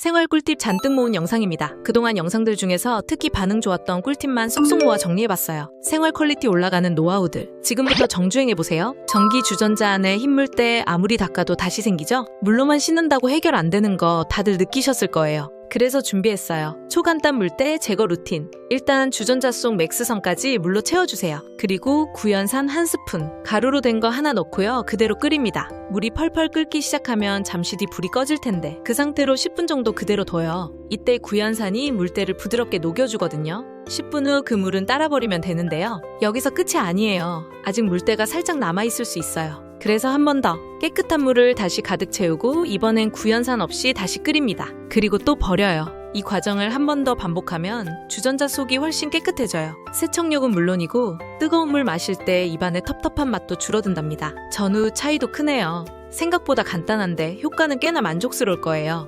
생활 꿀팁 잔뜩 모은 영상입니다. 그동안 영상들 중에서 특히 반응 좋았던 꿀팁만 쏙쏙 모아 정리해봤어요. 생활 퀄리티 올라가는 노하우들. 지금부터 정주행해보세요. 전기 주전자 안에 흰 물때 아무리 닦아도 다시 생기죠? 물로만 씻는다고 해결 안 되는 거 다들 느끼셨을 거예요. 그래서 준비했어요. 초간단 물때 제거 루틴. 일단 주전자 속 맥스선까지 물로 채워주세요. 그리고 구연산 1스푼, 가루로 된 거 하나 넣고요. 그대로 끓입니다. 물이 펄펄 끓기 시작하면 잠시 뒤 불이 꺼질 텐데 그 상태로 10분 정도 그대로 둬요. 이때 구연산이 물때를 부드럽게 녹여주거든요. 10분 후 그 물은 따라버리면 되는데요. 여기서 끝이 아니에요. 아직 물때가 살짝 남아있을 수 있어요. 그래서 한 번 더 깨끗한 물을 다시 가득 채우고 이번엔 구연산 없이 다시 끓입니다. 그리고 또 버려요. 이 과정을 한 번 더 반복하면 주전자 속이 훨씬 깨끗해져요. 세척력은 물론이고 뜨거운 물 마실 때 입안의 텁텁한 맛도 줄어든답니다. 전후 차이도 크네요. 생각보다 간단한데 효과는 꽤나 만족스러울 거예요.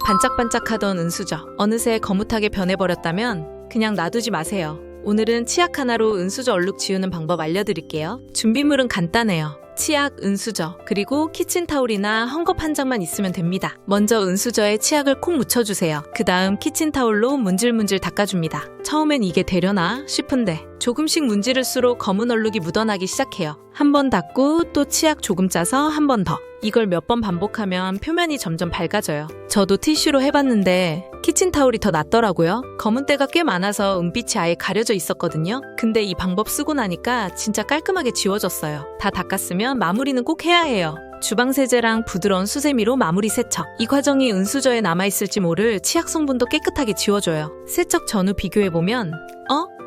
반짝반짝하던 은수저 어느새 거뭇하게 변해버렸다면 그냥 놔두지 마세요. 오늘은 치약 하나로 은수저 얼룩 지우는 방법 알려드릴게요. 준비물은 간단해요. 치약, 은수저, 그리고 키친타올이나 헝겊 한 장만 있으면 됩니다. 먼저 은수저에 치약을 콕 묻혀주세요. 그 다음 키친타올로 문질문질 닦아줍니다. 처음엔 이게 되려나 싶은데 조금씩 문지를수록 검은 얼룩이 묻어나기 시작해요. 한 번 닦고 또 치약 조금 짜서 한 번 더. 이걸 몇 번 반복하면 표면이 점점 밝아져요. 저도 티슈로 해봤는데 키친타올이 더 낫더라고요. 검은 때가 꽤 많아서 은빛이 아예 가려져 있었거든요. 근데 이 방법 쓰고 나니까 진짜 깔끔하게 지워졌어요. 다 닦았으면 마무리는 꼭 해야 해요. 주방 세제랑 부드러운 수세미로 마무리 세척. 이 과정이 은수저에 남아있을지 모를 치약 성분도 깨끗하게 지워줘요. 세척 전후 비교해보면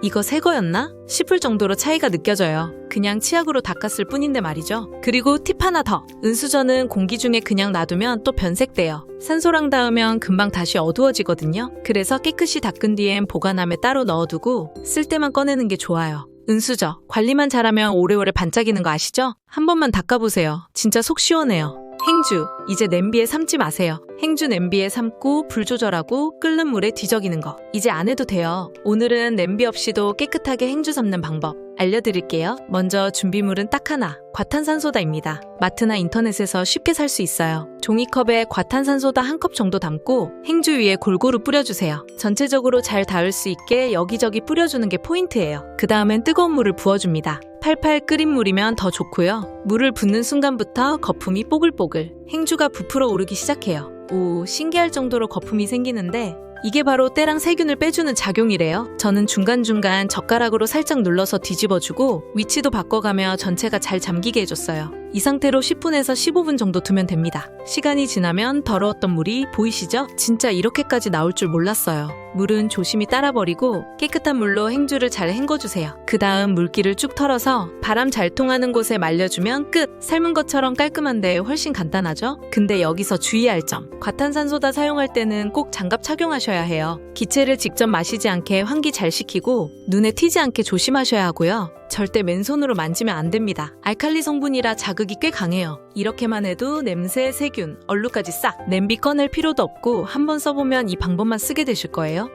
이거 새 거였나? 싶을 정도로 차이가 느껴져요. 그냥 치약으로 닦았을 뿐인데 말이죠. 그리고 팁 하나 더. 은수저는 공기 중에 그냥 놔두면 또 변색돼요. 산소랑 닿으면 금방 다시 어두워지거든요. 그래서 깨끗이 닦은 뒤엔 보관함에 따로 넣어두고 쓸 때만 꺼내는 게 좋아요. 은수저, 관리만 잘하면 오래오래 반짝이는 거 아시죠? 한 번만 닦아보세요. 진짜 속 시원해요. 행주, 이제 냄비에 삶지 마세요. 행주 냄비에 삶고 불 조절하고 끓는 물에 뒤적이는 거. 이제 안 해도 돼요. 오늘은 냄비 없이도 깨끗하게 행주 삶는 방법 알려드릴게요. 먼저 준비물은 딱 하나, 과탄산소다입니다. 마트나 인터넷에서 쉽게 살 수 있어요. 종이컵에 과탄산소다 1컵 정도 담고 행주 위에 골고루 뿌려주세요. 전체적으로 잘 닿을 수 있게 여기저기 뿌려주는 게 포인트예요. 그 다음엔 뜨거운 물을 부어줍니다. 팔팔 끓인 물이면 더 좋고요. 물을 붓는 순간부터 거품이 뽀글뽀글, 행주가 부풀어 오르기 시작해요. 오, 신기할 정도로 거품이 생기는데 이게 바로 때랑 세균을 빼주는 작용이래요. 저는 중간중간 젓가락으로 살짝 눌러서 뒤집어주고 위치도 바꿔가며 전체가 잘 잠기게 해줬어요. 이 상태로 10분에서 15분 정도 두면 됩니다. 시간이 지나면 더러웠던 물이 보이시죠? 진짜 이렇게까지 나올 줄 몰랐어요. 물은 조심히 따라버리고 깨끗한 물로 행주를 잘 헹궈주세요. 그 다음 물기를 쭉 털어서 바람 잘 통하는 곳에 말려주면 끝! 삶은 것처럼 깔끔한데 훨씬 간단하죠? 근데 여기서 주의할 점. 과탄산소다 사용할 때는 꼭 장갑 착용하셔야 해요. 기체를 직접 마시지 않게 환기 잘 시키고 눈에 튀지 않게 조심하셔야 하고요. 절대 맨손으로 만지면 안 됩니다. 알칼리 성분이라 자극이 꽤 강해요. 이렇게만 해도 냄새, 세균, 얼룩까지 싹! 냄비 꺼낼 필요도 없고 한번 써보면 이 방법만 쓰게 되실 거예요.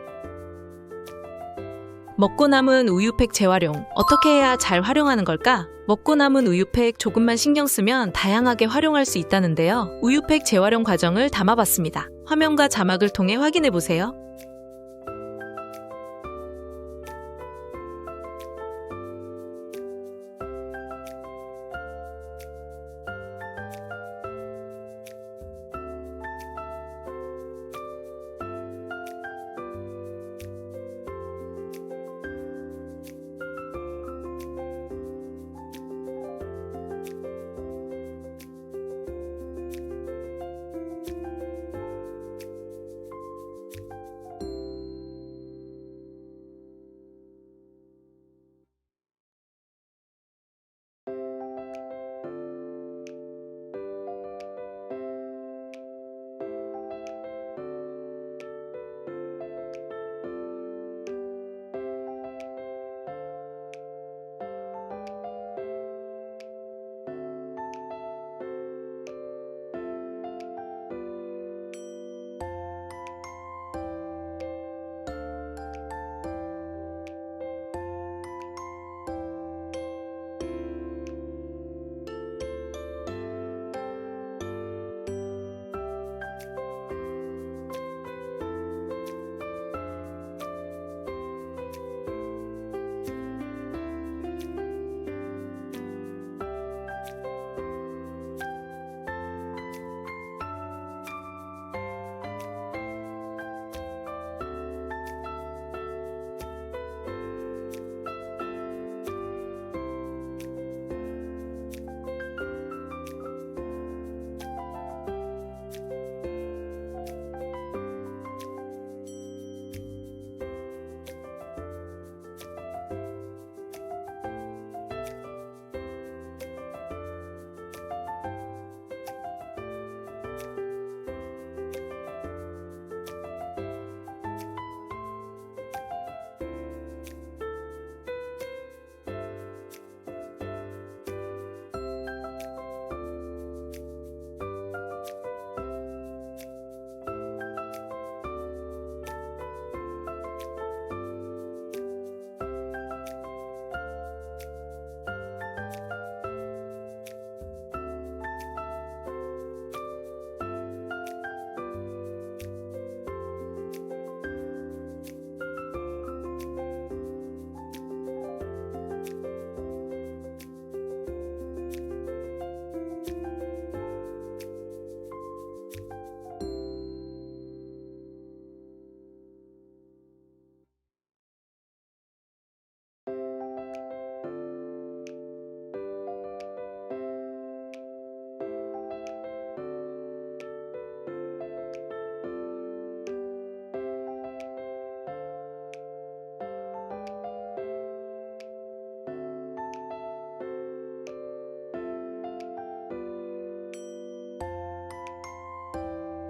먹고 남은 우유팩 재활용. 어떻게 해야 잘 활용하는 걸까? 먹고 남은 우유팩 조금만 신경 쓰면 다양하게 활용할 수 있다는데요. 우유팩 재활용 과정을 담아봤습니다. 화면과 자막을 통해 확인해보세요.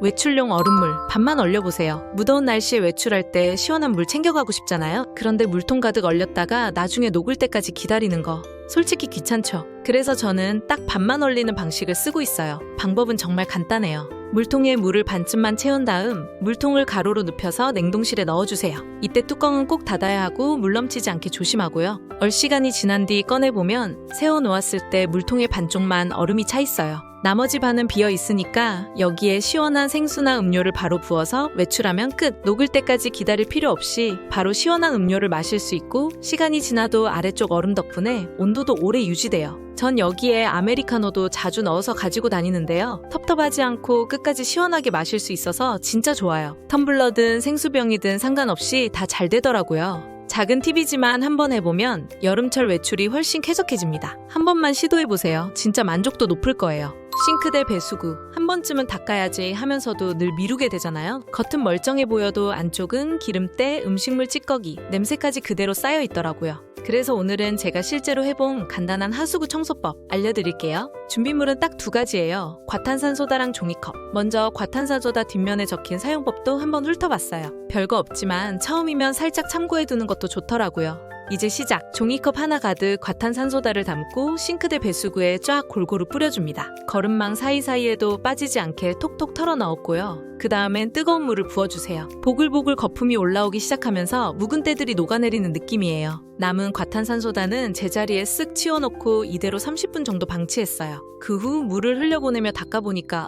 외출용 얼음물 반만 얼려보세요. 무더운 날씨에 외출할 때 시원한 물 챙겨가고 싶잖아요. 그런데 물통 가득 얼렸다가 나중에 녹을 때까지 기다리는 거 솔직히 귀찮죠. 그래서 저는 딱 반만 얼리는 방식을 쓰고 있어요. 방법은 정말 간단해요. 물통에 물을 반쯤만 채운 다음 물통을 가로로 눕혀서 냉동실에 넣어주세요. 이때 뚜껑은 꼭 닫아야 하고 물 넘치지 않게 조심하고요. 얼시간이 지난 뒤 꺼내보면 세워놓았을 때 물통의 반쪽만 얼음이 차 있어요. 나머지 반은 비어 있으니까 여기에 시원한 생수나 음료를 바로 부어서 외출하면 끝! 녹을 때까지 기다릴 필요 없이 바로 시원한 음료를 마실 수 있고 시간이 지나도 아래쪽 얼음 덕분에 온도도 오래 유지돼요. 전 여기에 아메리카노도 자주 넣어서 가지고 다니는데요. 텁텁하지 않고 끝까지 시원하게 마실 수 있어서 진짜 좋아요. 텀블러든 생수병이든 상관없이 다 잘 되더라고요. 작은 팁이지만 한번 해보면 여름철 외출이 훨씬 쾌적해집니다. 한 번만 시도해보세요. 진짜 만족도 높을 거예요. 싱크대 배수구 한 번쯤은 닦아야지 하면서도 늘 미루게 되잖아요. 겉은 멀쩡해 보여도 안쪽은 기름때, 음식물 찌꺼기, 냄새까지 그대로 쌓여 있더라고요. 그래서 오늘은 제가 실제로 해본 간단한 하수구 청소법 알려드릴게요. 준비물은 딱 두 가지예요. 과탄산소다랑 종이컵. 먼저 과탄산소다 뒷면에 적힌 사용법도 한번 훑어봤어요. 별거 없지만 처음이면 살짝 참고해두는 것도 좋더라고요. 이제 시작! 종이컵 하나 가득 과탄산소다를 담고 싱크대 배수구에 쫙 골고루 뿌려줍니다. 거름망 사이사이에도 빠지지 않게 톡톡 털어 넣었고요. 그 다음엔 뜨거운 물을 부어주세요. 보글보글 거품이 올라오기 시작하면서 묵은 때들이 녹아내리는 느낌이에요. 남은 과탄산소다는 제자리에 쓱 치워놓고 이대로 30분 정도 방치했어요. 그 후 물을 흘려보내며 닦아보니까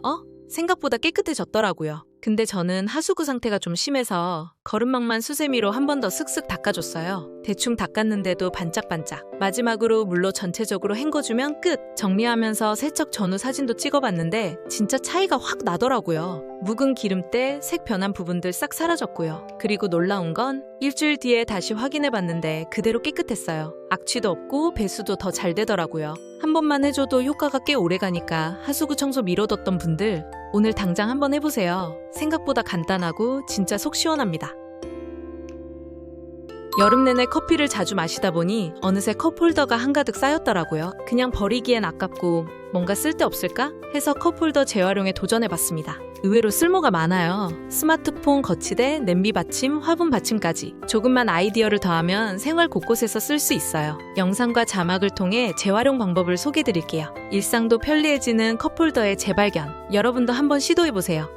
생각보다 깨끗해졌더라고요. 근데 저는 하수구 상태가 좀 심해서 거름망만 수세미로 한 번 더 슥슥 닦아줬어요. 대충 닦았는데도 반짝반짝. 마지막으로 물로 전체적으로 헹궈주면 끝! 정리하면서 세척 전후 사진도 찍어봤는데 진짜 차이가 확 나더라고요. 묵은 기름때, 색 변한 부분들 싹 사라졌고요. 그리고 놀라운 건 일주일 뒤에 다시 확인해봤는데 그대로 깨끗했어요. 악취도 없고 배수도 더 잘 되더라고요. 한 번만 해줘도 효과가 꽤 오래가니까 하수구 청소 미뤄뒀던 분들 오늘 당장 한번 해보세요. 생각보다 간단하고 진짜 속 시원합니다. 여름 내내 커피를 자주 마시다 보니 어느새 컵홀더가 한가득 쌓였더라고요. 그냥 버리기엔 아깝고 뭔가 쓸데없을까 해서 컵홀더 재활용에 도전해봤습니다. 의외로 쓸모가 많아요. 스마트폰 거치대, 냄비 받침, 화분 받침까지. 조금만 아이디어를 더하면 생활 곳곳에서 쓸 수 있어요. 영상과 자막을 통해 재활용 방법을 소개해드릴게요. 일상도 편리해지는 컵홀더의 재발견. 여러분도 한번 시도해보세요.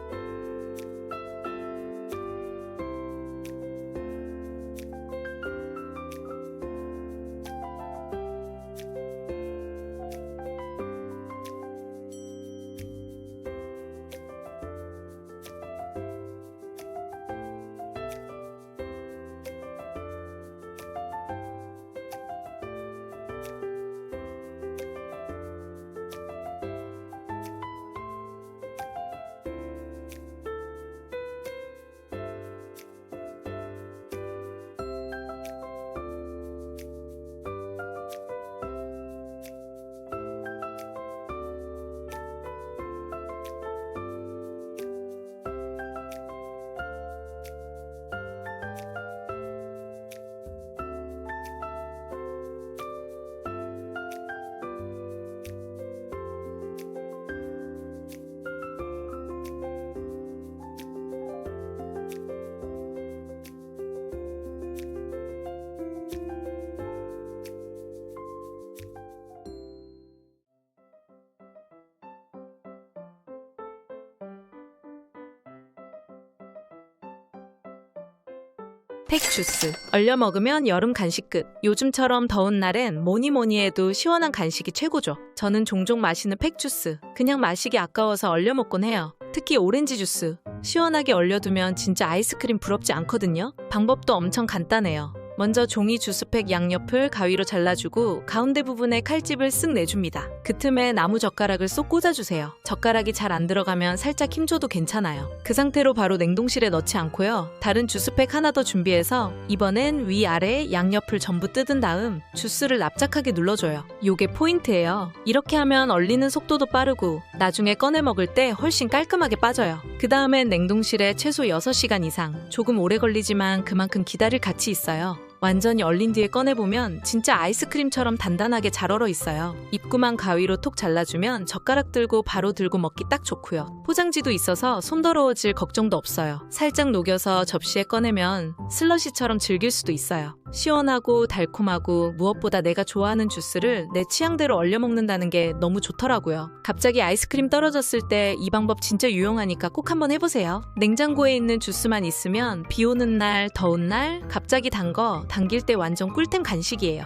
팩주스. 얼려 먹으면 여름 간식 끝. 요즘처럼 더운 날엔 뭐니 해도 시원한 간식이 최고죠. 저는 종종 마시는 팩주스. 그냥 마시기 아까워서 얼려 먹곤 해요. 특히 오렌지 주스. 시원하게 얼려두면 진짜 아이스크림 부럽지 않거든요. 방법도 엄청 간단해요. 먼저 종이 주스팩 양옆을 가위로 잘라주고 가운데 부분에 칼집을 쓱 내줍니다. 그 틈에 나무 젓가락을 쏙 꽂아주세요. 젓가락이 잘 안 들어가면 살짝 힘줘도 괜찮아요. 그 상태로 바로 냉동실에 넣지 않고요. 다른 주스팩 하나 더 준비해서 이번엔 위아래 양옆을 전부 뜯은 다음 주스를 납작하게 눌러줘요. 요게 포인트예요. 이렇게 하면 얼리는 속도도 빠르고 나중에 꺼내 먹을 때 훨씬 깔끔하게 빠져요. 그 다음엔 냉동실에 최소 6시간 이상. 조금 오래 걸리지만 그만큼 기다릴 가치 있어요. 완전히 얼린 뒤에 꺼내보면 진짜 아이스크림처럼 단단하게 잘 얼어 있어요. 입구만 가위로 톡 잘라주면 젓가락 들고 바로 들고 먹기 딱 좋고요. 포장지도 있어서 손 더러워질 걱정도 없어요. 살짝 녹여서 접시에 꺼내면 슬러시처럼 즐길 수도 있어요. 시원하고 달콤하고 무엇보다 내가 좋아하는 주스를 내 취향대로 얼려 먹는다는 게 너무 좋더라고요. 갑자기 아이스크림 떨어졌을 때 이 방법 진짜 유용하니까 꼭 한번 해보세요. 냉장고에 있는 주스만 있으면 비 오는 날, 더운 날, 갑자기 단 거 당길 때 완전 꿀템 간식이에요.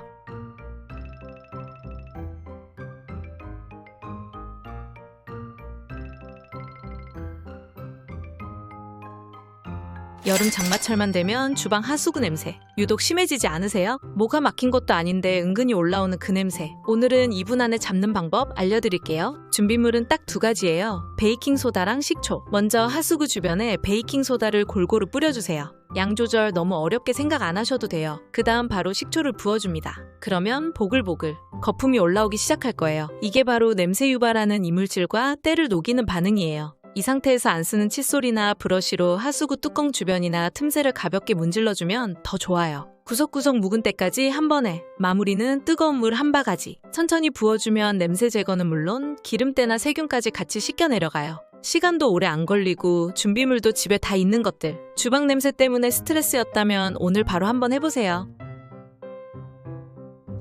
여름 장마철만 되면 주방 하수구 냄새 유독 심해지지 않으세요? 뭐가 막힌 것도 아닌데 은근히 올라오는 그 냄새. 오늘은 2분 안에 잡는 방법 알려드릴게요. 준비물은 딱 2가지예요. 베이킹소다랑 식초. 먼저 하수구 주변에 베이킹소다를 골고루 뿌려주세요. 양 조절 너무 어렵게 생각 안 하셔도 돼요. 그 다음 바로 식초를 부어줍니다. 그러면 보글보글 거품이 올라오기 시작할 거예요. 이게 바로 냄새 유발하는 이물질과 때를 녹이는 반응이에요. 이 상태에서 안 쓰는 칫솔이나 브러쉬로 하수구 뚜껑 주변이나 틈새를 가볍게 문질러주면 더 좋아요. 구석구석 묵은 때까지 한 번에. 마무리는 뜨거운 물 한 바가지. 천천히 부어주면 냄새 제거는 물론 기름때나 세균까지 같이 씻겨 내려가요. 시간도 오래 안 걸리고 준비물도 집에 다 있는 것들. 주방 냄새 때문에 스트레스였다면 오늘 바로 한번 해보세요.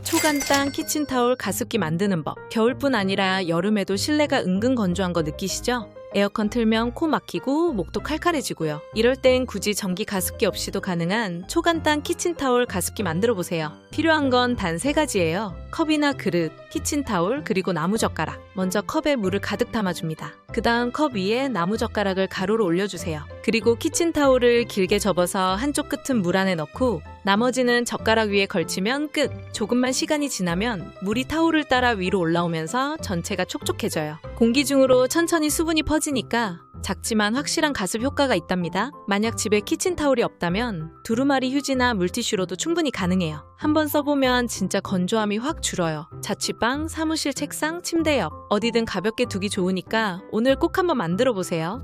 초간단 키친타올 가습기 만드는 법. 겨울뿐 아니라 여름에도 실내가 은근 건조한 거 느끼시죠? 에어컨 틀면 코 막히고 목도 칼칼해지고요. 이럴 땐 굳이 전기 가습기 없이도 가능한 초간단 키친타올 가습기 만들어보세요. 필요한 건 단 3가지예요. 컵이나 그릇, 키친타올, 그리고 나무젓가락. 먼저 컵에 물을 가득 담아줍니다. 그 다음 컵 위에 나무젓가락을 가로로 올려주세요. 그리고 키친타올을 길게 접어서 한쪽 끝은 물 안에 넣고 나머지는 젓가락 위에 걸치면 끝! 조금만 시간이 지나면 물이 타올을 따라 위로 올라오면서 전체가 촉촉해져요. 공기 중으로 천천히 수분이 퍼지니까 작지만 확실한 가습 효과가 있답니다. 만약 집에 키친타올이 없다면 두루마리 휴지나 물티슈로도 충분히 가능해요. 한번 써보면 진짜 건조함이 확 줄어요. 자취방, 사무실 책상, 침대 옆 어디든 가볍게 두기 좋으니까 오늘 꼭 한번 만들어보세요.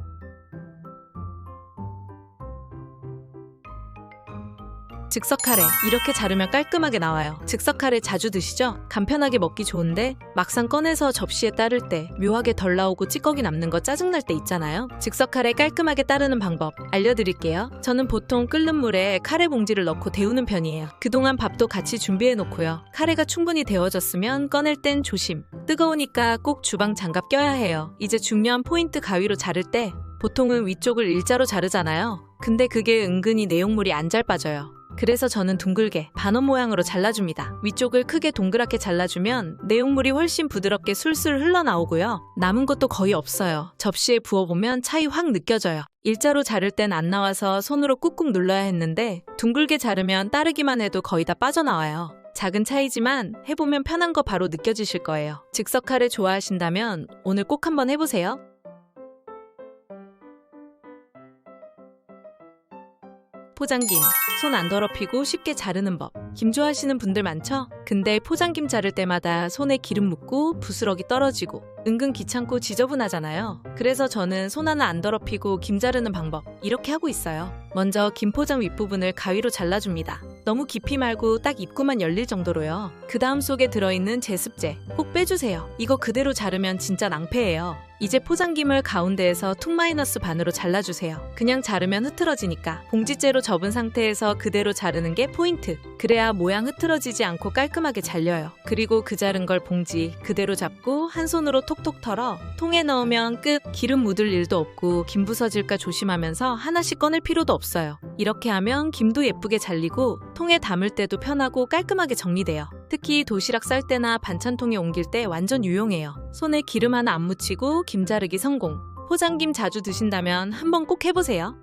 즉석 카레 이렇게 자르면 깔끔하게 나와요. 즉석 카레 자주 드시죠? 간편하게 먹기 좋은데 막상 꺼내서 접시에 따를 때 묘하게 덜 나오고 찌꺼기 남는 거 짜증날 때 있잖아요. 즉석 카레 깔끔하게 따르는 방법 알려드릴게요. 저는 보통 끓는 물에 카레 봉지를 넣고 데우는 편이에요. 그동안 밥도 같이 준비해 놓고요. 카레가 충분히 데워졌으면 꺼낼 땐 조심. 뜨거우니까 꼭 주방 장갑 껴야 해요. 이제 중요한 포인트. 가위로 자를 때 보통은 위쪽을 일자로 자르잖아요. 근데 그게 은근히 내용물이 안 잘 빠져요. 그래서 저는 둥글게 반원 모양으로 잘라줍니다. 위쪽을 크게 동그랗게 잘라주면 내용물이 훨씬 부드럽게 술술 흘러나오고요. 남은 것도 거의 없어요. 접시에 부어보면 차이 확 느껴져요. 일자로 자를 땐 안 나와서 손으로 꾹꾹 눌러야 했는데 둥글게 자르면 따르기만 해도 거의 다 빠져나와요. 작은 차이지만 해보면 편한 거 바로 느껴지실 거예요. 즉석 카레 좋아하신다면 오늘 꼭 한번 해보세요. 포장김, 손 안 더럽히고 쉽게 자르는 법. 김 좋아하시는 분들 많죠? 근데 포장김 자를 때마다 손에 기름 묻고 부스러기 떨어지고 은근 귀찮고 지저분하잖아요. 그래서 저는 손 하나 안 더럽히고 김 자르는 방법 이렇게 하고 있어요. 먼저 김 포장 윗부분을 가위로 잘라줍니다. 너무 깊이 말고 딱 입구만 열릴 정도로요. 그 다음 속에 들어있는 제습제 꼭 빼주세요. 이거 그대로 자르면 진짜 낭패예요. 이제 포장김을 가운데에서 툭 마이너스 반으로 잘라주세요. 그냥 자르면 흐트러지니까 봉지째로 접은 상태에서 그대로 자르는 게 포인트. 그래야 모양 흐트러지지 않고 깔끔하게 잘려요. 그리고 그 자른 걸 봉지 그대로 잡고 한 손으로 톡톡 털어 통에 넣으면 끝. 기름 묻을 일도 없고 김 부서질까 조심하면서 하나씩 꺼낼 필요도 없어요. 이렇게 하면 김도 예쁘게 잘리고 통에 담을 때도 편하고 깔끔하게 정리돼요. 특히 도시락 쌀 때나 반찬통에 옮길 때 완전 유용해요. 손에 기름 하나 안 묻히고 김 자르기 성공. 포장김 자주 드신다면 한번 꼭 해보세요.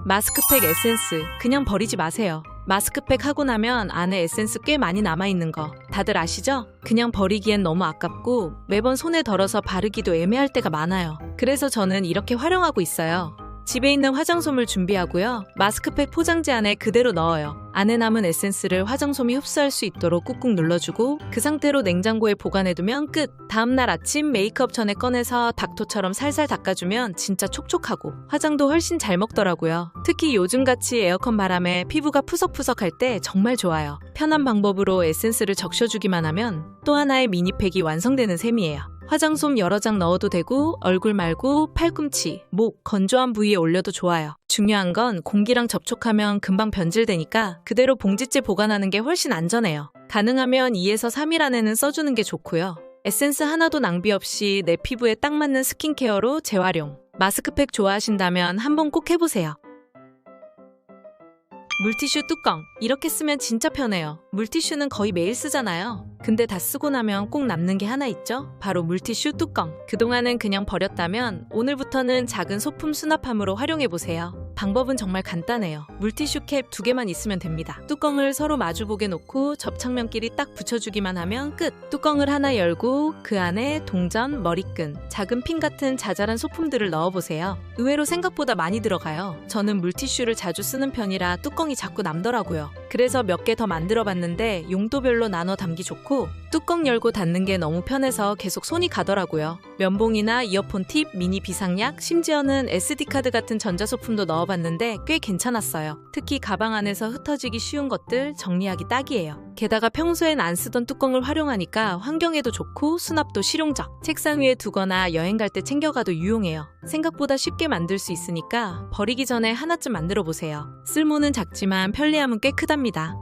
마스크팩 에센스 그냥 버리지 마세요. 마스크팩 하고 나면 안에 에센스 꽤 많이 남아있는 거 다들 아시죠? 그냥 버리기엔 너무 아깝고 매번 손에 덜어서 바르기도 애매할 때가 많아요. 그래서 저는 이렇게 활용하고 있어요. 집에 있는 화장솜을 준비하고요. 마스크팩 포장지 안에 그대로 넣어요. 안에 남은 에센스를 화장솜이 흡수할 수 있도록 꾹꾹 눌러주고 그 상태로 냉장고에 보관해두면 끝! 다음날 아침 메이크업 전에 꺼내서 닥토처럼 살살 닦아주면 진짜 촉촉하고 화장도 훨씬 잘 먹더라고요. 특히 요즘같이 에어컨 바람에 피부가 푸석푸석할 때 정말 좋아요. 편한 방법으로 에센스를 적셔주기만 하면 또 하나의 미니팩이 완성되는 셈이에요. 화장솜 여러 장 넣어도 되고 얼굴 말고 팔꿈치, 목, 건조한 부위에 올려도 좋아요. 중요한 건 공기랑 접촉하면 금방 변질되니까 그대로 봉지째 보관하는 게 훨씬 안전해요. 가능하면 2에서 3일 안에는 써주는 게 좋고요. 에센스 하나도 낭비 없이 내 피부에 딱 맞는 스킨케어로 재활용. 마스크팩 좋아하신다면 한번 꼭 해보세요. 물티슈 뚜껑. 이렇게 쓰면 진짜 편해요. 물티슈는 거의 매일 쓰잖아요. 근데 다 쓰고 나면 꼭 남는 게 하나 있죠? 바로 물티슈 뚜껑. 그동안은 그냥 버렸다면 오늘부터는 작은 소품 수납함으로 활용해보세요. 방법은 정말 간단해요. 물티슈 캡 2개만 있으면 됩니다. 뚜껑을 서로 마주보게 놓고 접착면끼리 딱 붙여주기만 하면 끝! 뚜껑을 하나 열고 그 안에 동전, 머리끈, 작은 핀 같은 자잘한 소품들을 넣어보세요. 의외로 생각보다 많이 들어가요. 저는 물티슈를 자주 쓰는 편이라 뚜껑이 자꾸 남더라고요. 그래서 몇 개 더 만들어봤는데 용도별로 나눠 담기 좋고 뚜껑 열고 닫는 게 너무 편해서 계속 손이 가더라고요. 면봉이나 이어폰 팁, 미니 비상약, 심지어는 SD카드 같은 전자소품도 넣어봤는데 꽤 괜찮았어요. 특히 가방 안에서 흩어지기 쉬운 것들 정리하기 딱이에요. 게다가 평소엔 안 쓰던 뚜껑을 활용하니까 환경에도 좋고 수납도 실용적. 책상 위에 두거나 여행 갈 때 챙겨가도 유용해요. 생각보다 쉽게 만들 수 있으니까 버리기 전에 하나쯤 만들어 보세요. 쓸모는 작지만 편리함은 꽤 크답니다.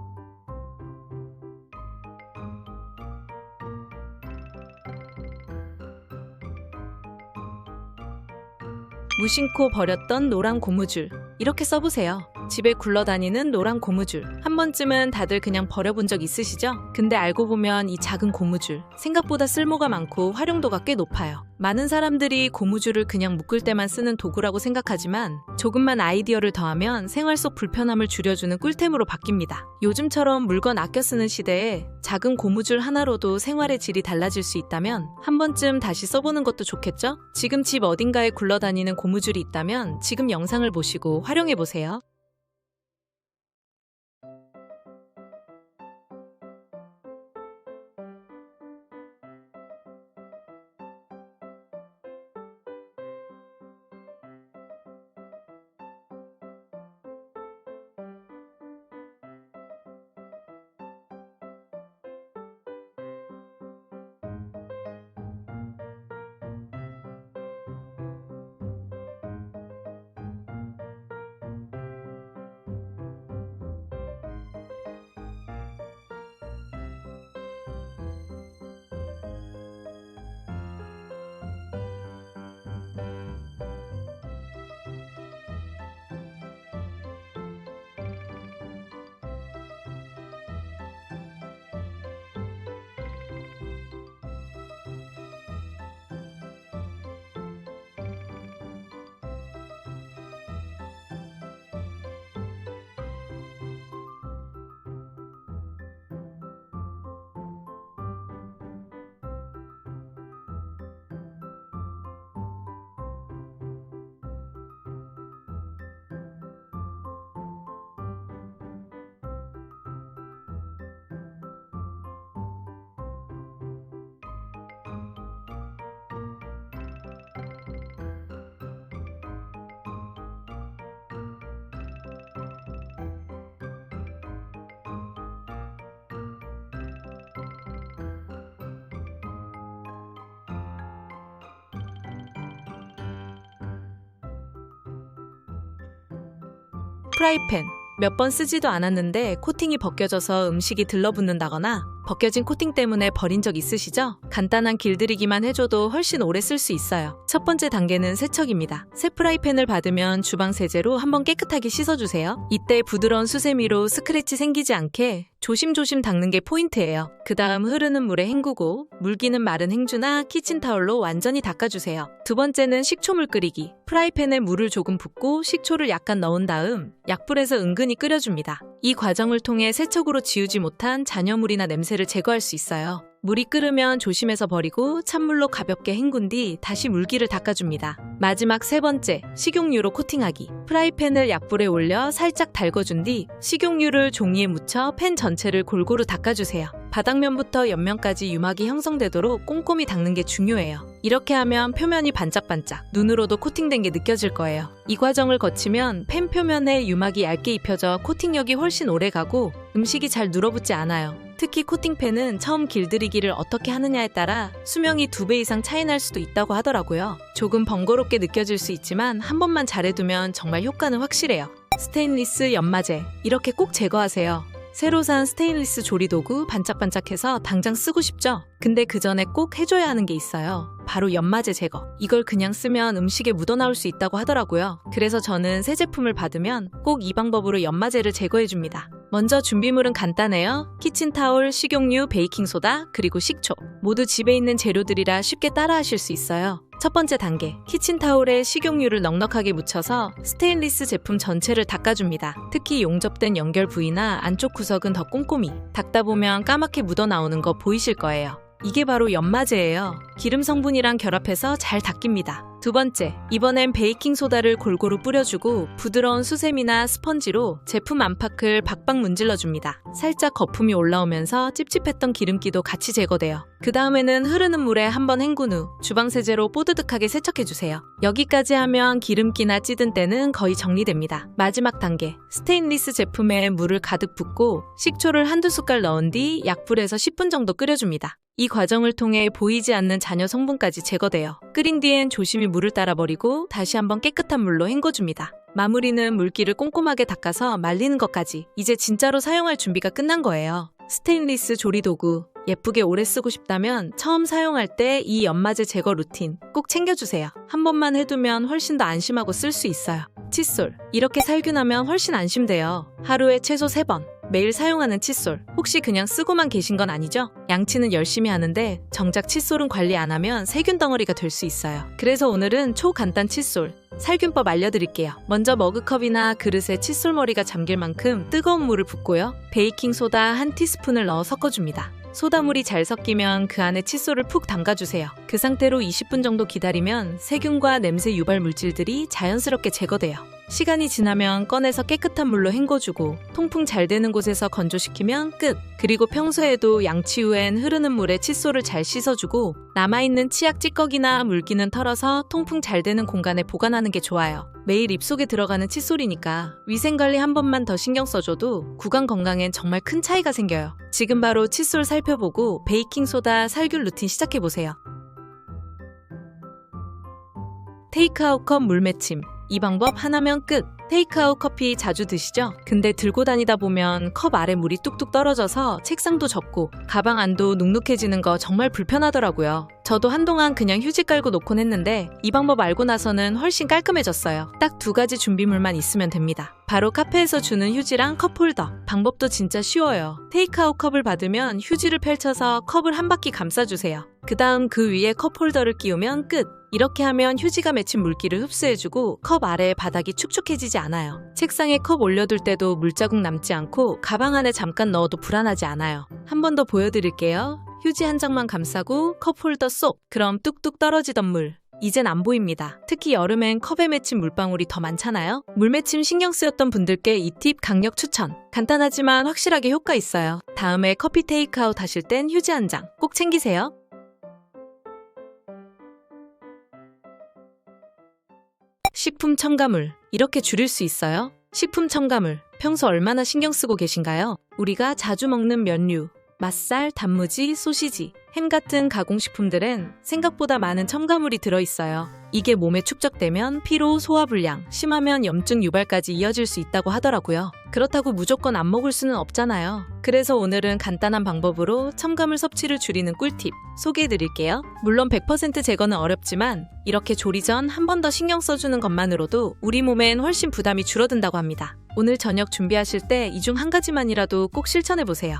무심코 버렸던 노란 고무줄. 이렇게 써보세요. 집에 굴러다니는 노란 고무줄. 한 번쯤은 다들 그냥 버려본 적 있으시죠? 근데 알고 보면 이 작은 고무줄 생각보다 쓸모가 많고 활용도가 꽤 높아요. 많은 사람들이 고무줄을 그냥 묶을 때만 쓰는 도구라고 생각하지만 조금만 아이디어를 더하면 생활 속 불편함을 줄여주는 꿀템으로 바뀝니다. 요즘처럼 물건 아껴 쓰는 시대에 작은 고무줄 하나로도 생활의 질이 달라질 수 있다면 한 번쯤 다시 써보는 것도 좋겠죠? 지금 집 어딘가에 굴러다니는 고무줄이 있다면 지금 영상을 보시고 활용해보세요. 프라이팬. 몇 번 쓰지도 않았는데 코팅이 벗겨져서 음식이 들러붙는다거나 벗겨진 코팅 때문에 버린 적 있으시죠? 간단한 길들이기만 해줘도 훨씬 오래 쓸 수 있어요. 첫 번째 단계는 세척입니다. 새 프라이팬을 받으면 주방 세제로 한번 깨끗하게 씻어주세요. 이때 부드러운 수세미로 스크래치 생기지 않게 조심조심 닦는 게 포인트예요. 그 다음 흐르는 물에 헹구고 물기는 마른 행주나 키친타올로 완전히 닦아주세요. 두 번째는 식초물 끓이기. 프라이팬에 물을 조금 붓고 식초를 약간 넣은 다음 약불에서 은근히 끓여줍니다. 이 과정을 통해 세척으로 지우지 못한 잔여물이나 냄새를 제거할 수 있어요. 물이 끓으면 조심해서 버리고 찬물로 가볍게 헹군 뒤 다시 물기를 닦아줍니다. 마지막 세 번째, 식용유로 코팅하기. 프라이팬을 약불에 올려 살짝 달궈준 뒤 식용유를 종이에 묻혀 팬 전체를 골고루 닦아주세요. 바닥면부터 옆면까지 유막이 형성되도록 꼼꼼히 닦는 게 중요해요. 이렇게 하면 표면이 반짝반짝, 눈으로도 코팅된 게 느껴질 거예요. 이 과정을 거치면 팬 표면에 유막이 얇게 입혀져 코팅력이 훨씬 오래가고 음식이 잘 눌어붙지 않아요. 특히 코팅팬은 처음 길들이기를 어떻게 하느냐에 따라 수명이 2배 이상 차이 날 수도 있다고 하더라고요. 조금 번거롭게 느껴질 수 있지만 한 번만 잘해두면 정말 효과는 확실해요. 스테인리스 연마제, 이렇게 꼭 제거하세요. 새로 산 스테인리스 조리도구 반짝반짝해서 당장 쓰고 싶죠? 근데 그 전에 꼭 해줘야 하는 게 있어요. 바로 연마제 제거. 이걸 그냥 쓰면 음식에 묻어나올 수 있다고 하더라고요. 그래서 저는 새 제품을 받으면 꼭 이 방법으로 연마제를 제거해줍니다. 먼저 준비물은 간단해요. 키친타올, 식용유, 베이킹소다, 그리고 식초. 모두 집에 있는 재료들이라 쉽게 따라하실 수 있어요. 첫 번째 단계, 키친타올에 식용유를 넉넉하게 묻혀서 스테인리스 제품 전체를 닦아줍니다. 특히 용접된 연결 부위나 안쪽 구석은 더 꼼꼼히. 닦다 보면 까맣게 묻어나오는 거 보이실 거예요. 이게 바로 연마제예요. 기름 성분이랑 결합해서 잘 닦입니다. 두 번째, 이번엔 베이킹소다를 골고루 뿌려주고 부드러운 수세미나 스펀지로 제품 안팎을 박박 문질러줍니다. 살짝 거품이 올라오면서 찝찝했던 기름기도 같이 제거돼요. 그 다음에는 흐르는 물에 한번 헹군 후 주방세제로 뽀드득하게 세척해주세요. 여기까지 하면 기름기나 찌든 때는 거의 정리됩니다. 마지막 단계, 스테인리스 제품에 물을 가득 붓고 식초를 한두 숟갈 넣은 뒤 약불에서 10분 정도 끓여줍니다. 이 과정을 통해 보이지 않는 잔여 성분까지 제거돼요. 끓인 뒤엔 조심히 물을 따라 버리고 다시 한번 깨끗한 물로 헹궈줍니다. 마무리는 물기를 꼼꼼하게 닦아서 말리는 것까지. 이제 진짜로 사용할 준비가 끝난 거예요. 스테인리스 조리도구 예쁘게 오래 쓰고 싶다면 처음 사용할 때 이 연마제 제거 루틴 꼭 챙겨주세요. 한 번만 해두면 훨씬 더 안심하고 쓸 수 있어요. 칫솔, 이렇게 살균하면 훨씬 안심돼요. 하루에 최소 3번. 매일 사용하는 칫솔, 혹시 그냥 쓰고만 계신 건 아니죠? 양치는 열심히 하는데 정작 칫솔은 관리 안 하면 세균 덩어리가 될 수 있어요. 그래서 오늘은 초간단 칫솔 살균법 알려드릴게요. 먼저 머그컵이나 그릇에 칫솔머리가 잠길 만큼 뜨거운 물을 붓고요. 베이킹소다 1티스푼을 넣어 섞어줍니다. 소다물이 잘 섞이면 그 안에 칫솔을 푹 담가주세요. 그 상태로 20분 정도 기다리면 세균과 냄새 유발 물질들이 자연스럽게 제거돼요. 시간이 지나면 꺼내서 깨끗한 물로 헹궈주고 통풍 잘 되는 곳에서 건조시키면 끝! 그리고 평소에도 양치 후엔 흐르는 물에 칫솔을 잘 씻어주고 남아있는 치약 찌꺼기나 물기는 털어서 통풍 잘 되는 공간에 보관하는 게 좋아요. 매일 입속에 들어가는 칫솔이니까 위생관리 한 번만 더 신경 써줘도 구강 건강엔 정말 큰 차이가 생겨요. 지금 바로 칫솔 살펴보고 베이킹소다 살균 루틴 시작해보세요. 테이크아웃 컵 물맺힘. 이 방법 하나면 끝! 테이크아웃 커피 자주 드시죠? 근데 들고 다니다 보면 컵 아래 물이 뚝뚝 떨어져서 책상도 젖고 가방 안도 눅눅해지는 거 정말 불편하더라고요. 저도 한동안 그냥 휴지 깔고 놓곤 했는데 이 방법 알고 나서는 훨씬 깔끔해졌어요. 딱 2가지 준비물만 있으면 됩니다. 바로 카페에서 주는 휴지랑 컵홀더. 방법도 진짜 쉬워요. 테이크아웃 컵을 받으면 휴지를 펼쳐서 컵을 한 바퀴 감싸주세요. 그 다음 그 위에 컵홀더를 끼우면 끝! 이렇게 하면 휴지가 맺힌 물기를 흡수해주고 컵 아래의 바닥이 축축해지지 않아요. 책상에 컵 올려둘 때도 물자국 남지 않고 가방 안에 잠깐 넣어도 불안하지 않아요. 한 번 더 보여드릴게요. 휴지 한 장만 감싸고 컵 홀더 쏙! 그럼 뚝뚝 떨어지던 물 이젠 안 보입니다. 특히 여름엔 컵에 맺힌 물방울이 더 많잖아요. 물맺힘 신경 쓰였던 분들께 이 팁 강력 추천! 간단하지만 확실하게 효과 있어요. 다음에 커피 테이크아웃 하실 땐 휴지 한 장 꼭 챙기세요. 식품 첨가물, 이렇게 줄일 수 있어요? 식품 첨가물, 평소 얼마나 신경 쓰고 계신가요? 우리가 자주 먹는 면류, 맛살, 단무지, 소시지, 햄 같은 가공식품들엔 생각보다 많은 첨가물이 들어있어요. 이게 몸에 축적되면 피로, 소화불량, 심하면 염증 유발까지 이어질 수 있다고 하더라고요. 그렇다고 무조건 안 먹을 수는 없잖아요. 그래서 오늘은 간단한 방법으로 첨가물 섭취를 줄이는 꿀팁 소개해드릴게요. 물론 100% 제거는 어렵지만 이렇게 조리 전 한 번 더 신경 써주는 것만으로도 우리 몸엔 훨씬 부담이 줄어든다고 합니다. 오늘 저녁 준비하실 때 이 중 한 가지만이라도 꼭 실천해보세요.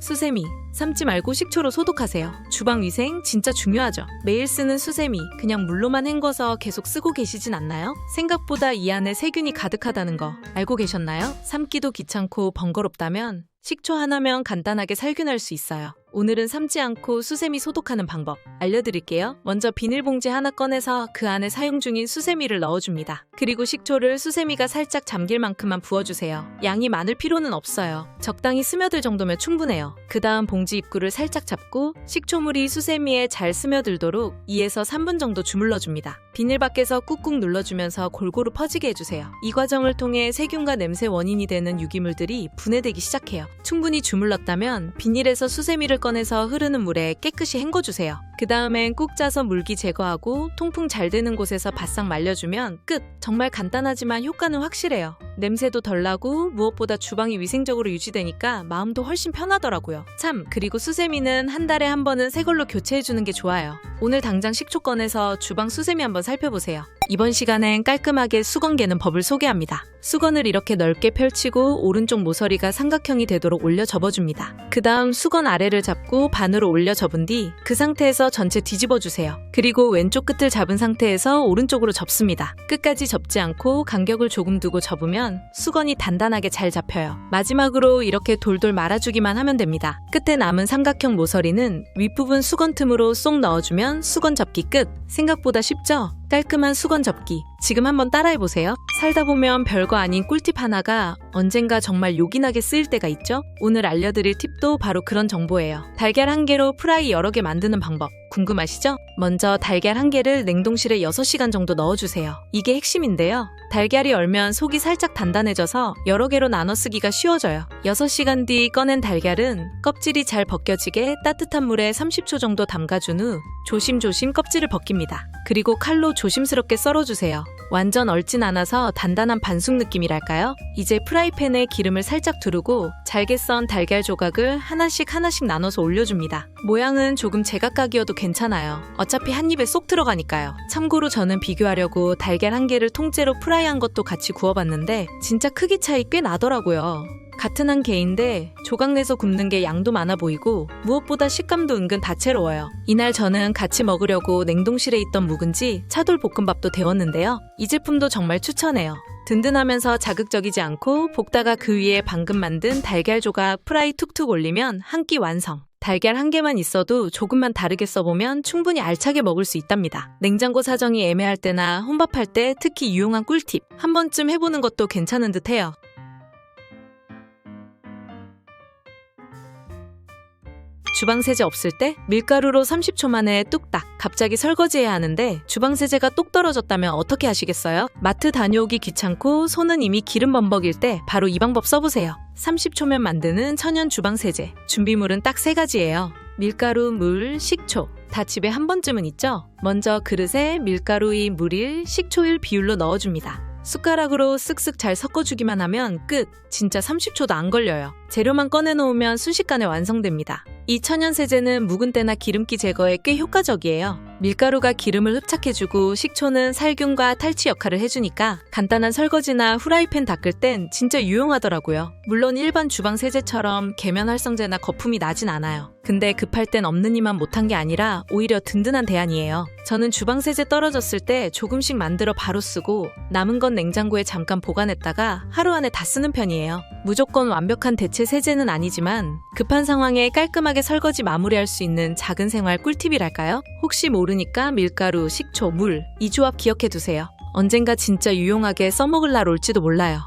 수세미, 삶지 말고 식초로 소독하세요. 주방 위생 진짜 중요하죠. 매일 쓰는 수세미, 그냥 물로만 헹궈서 계속 쓰고 계시진 않나요? 생각보다 이 안에 세균이 가득하다는 거 알고 계셨나요? 삶기도 귀찮고 번거롭다면 식초 하나면 간단하게 살균할 수 있어요. 오늘은 삶지 않고 수세미 소독하는 방법 알려드릴게요. 먼저 비닐봉지 하나 꺼내서 그 안에 사용 중인 수세미를 넣어줍니다. 그리고 식초를 수세미가 살짝 잠길 만큼만 부어주세요. 양이 많을 필요는 없어요. 적당히 스며들 정도면 충분해요. 그 다음 봉지 입구를 살짝 잡고 식초물이 수세미에 잘 스며들도록 2에서 3분 정도 주물러줍니다. 비닐 밖에서 꾹꾹 눌러주면서 골고루 퍼지게 해주세요. 이 과정을 통해 세균과 냄새 원인이 되는 유기물들이 분해되기 시작해요. 충분히 주물렀다면 비닐에서 수세미를 꺼내서 흐르는 물에 깨끗이 헹궈주세요. 그 다음엔 꾹 짜서 물기 제거하고 통풍 잘 되는 곳에서 바싹 말려주면 끝! 정말 간단하지만 효과는 확실해요. 냄새도 덜 나고 무엇보다 주방이 위생적으로 유지되니까 마음도 훨씬 편하더라고요. 참, 그리고 수세미는 한 달에 한 번은 새 걸로 교체해주는 게 좋아요. 오늘 당장 식초 꺼내서 주방 수세미 한번 살펴보세요. 이번 시간엔 깔끔하게 수건 개는 법을 소개합니다. 수건을 이렇게 넓게 펼치고 오른쪽 모서리가 삼각형이 되도록 올려 접어줍니다. 그 다음 수건 아래를 잡고 반으로 올려 접은 뒤 그 상태에서 전체 뒤집어 주세요. 그리고 왼쪽 끝을 잡은 상태에서 오른쪽으로 접습니다. 끝까지 접지 않고 간격을 조금 두고 접으면 수건이 단단하게 잘 잡혀요. 마지막으로 이렇게 돌돌 말아주기만 하면 됩니다. 끝에 남은 삼각형 모서리는 윗부분 수건 틈으로 쏙 넣어주면 수건 접기 끝! 생각보다 쉽죠? 깔끔한 수건 접기. 지금 한번 따라해보세요. 살다 보면 별거 아닌 꿀팁 하나가 언젠가 정말 요긴하게 쓰일 때가 있죠? 오늘 알려드릴 팁도 바로 그런 정보예요. 달걀 한 개로 프라이 여러 개 만드는 방법. 궁금하시죠? 먼저 달걀 한 개를 냉동실에 6시간 정도 넣어주세요. 이게 핵심인데요. 달걀이 얼면 속이 살짝 단단해져서 여러 개로 나눠 쓰기가 쉬워져요. 6시간 뒤 꺼낸 달걀은 껍질이 잘 벗겨지게 따뜻한 물에 30초 정도 담가준 후 조심조심 껍질을 벗깁니다. 그리고 칼로 조심스럽게 썰어주세요. 완전 얼진 않아서 단단한 반숙 느낌이랄까요? 이제 프라이팬에 기름을 살짝 두르고 잘게 썬 달걀 조각을 하나씩 나눠서 올려줍니다. 모양은 조금 제각각이어도 괜찮아요. 어차피 한 입에 쏙 들어가니까요. 참고로 저는 비교하려고 달걀 한 개를 통째로 프라이한 것도 같이 구워봤는데 진짜 크기 차이 꽤 나더라고요. 같은 한 개인데 조각 내서 굽는 게 양도 많아 보이고 무엇보다 식감도 은근 다채로워요. 이날 저는 같이 먹으려고 냉동실에 있던 묵은지 차돌 볶음밥도 데웠는데요. 이 제품도 정말 추천해요. 든든하면서 자극적이지 않고 볶다가 그 위에 방금 만든 달걀 조각 프라이 툭툭 올리면 한 끼 완성. 달걀 한 개만 있어도 조금만 다르게 써보면 충분히 알차게 먹을 수 있답니다. 냉장고 사정이 애매할 때나 혼밥할 때 특히 유용한 꿀팁. 한 번쯤 해보는 것도 괜찮은 듯해요. 주방 세제 없을 때 밀가루로 30초 만에 뚝딱. 갑자기 설거지해야 하는데 주방 세제가 똑 떨어졌다면 어떻게 하시겠어요? 마트 다녀오기 귀찮고 손은 이미 기름 범벅일 때 바로 이 방법 써보세요. 30초면 만드는 천연 주방 세제. 준비물은 딱 3가지예요. 밀가루, 물, 식초. 다 집에 한 번쯤은 있죠? 먼저 그릇에 밀가루 2, 물 1, 식초 1 비율로 넣어줍니다. 숟가락으로 쓱쓱 잘 섞어주기만 하면 끝! 진짜 30초도 안 걸려요. 재료만 꺼내놓으면 순식간에 완성됩니다. 이 천연 세제는 묵은 때나 기름기 제거에 꽤 효과적이에요. 밀가루가 기름을 흡착해주고 식초는 살균과 탈취 역할을 해주니까 간단한 설거지나 후라이팬 닦을 땐 진짜 유용하더라고요. 물론 일반 주방 세제처럼 계면 활성제나 거품이 나진 않아요. 근데 급할 땐 없는 이만 못한 게 아니라 오히려 든든한 대안이에요. 저는 주방 세제 떨어졌을 때 조금씩 만들어 바로 쓰고 남은 건 냉장고에 잠깐 보관했다가 하루 안에 다 쓰는 편이에요. 무조건 완벽한 대체 세제는 아니지만 급한 상황에 깔끔하게 설거지 마무리할 수 있는 작은 생활 꿀팁이랄까요? 혹시 모르니까 밀가루, 식초, 물 이 조합 기억해두세요. 언젠가 진짜 유용하게 써먹을 날 올지도 몰라요.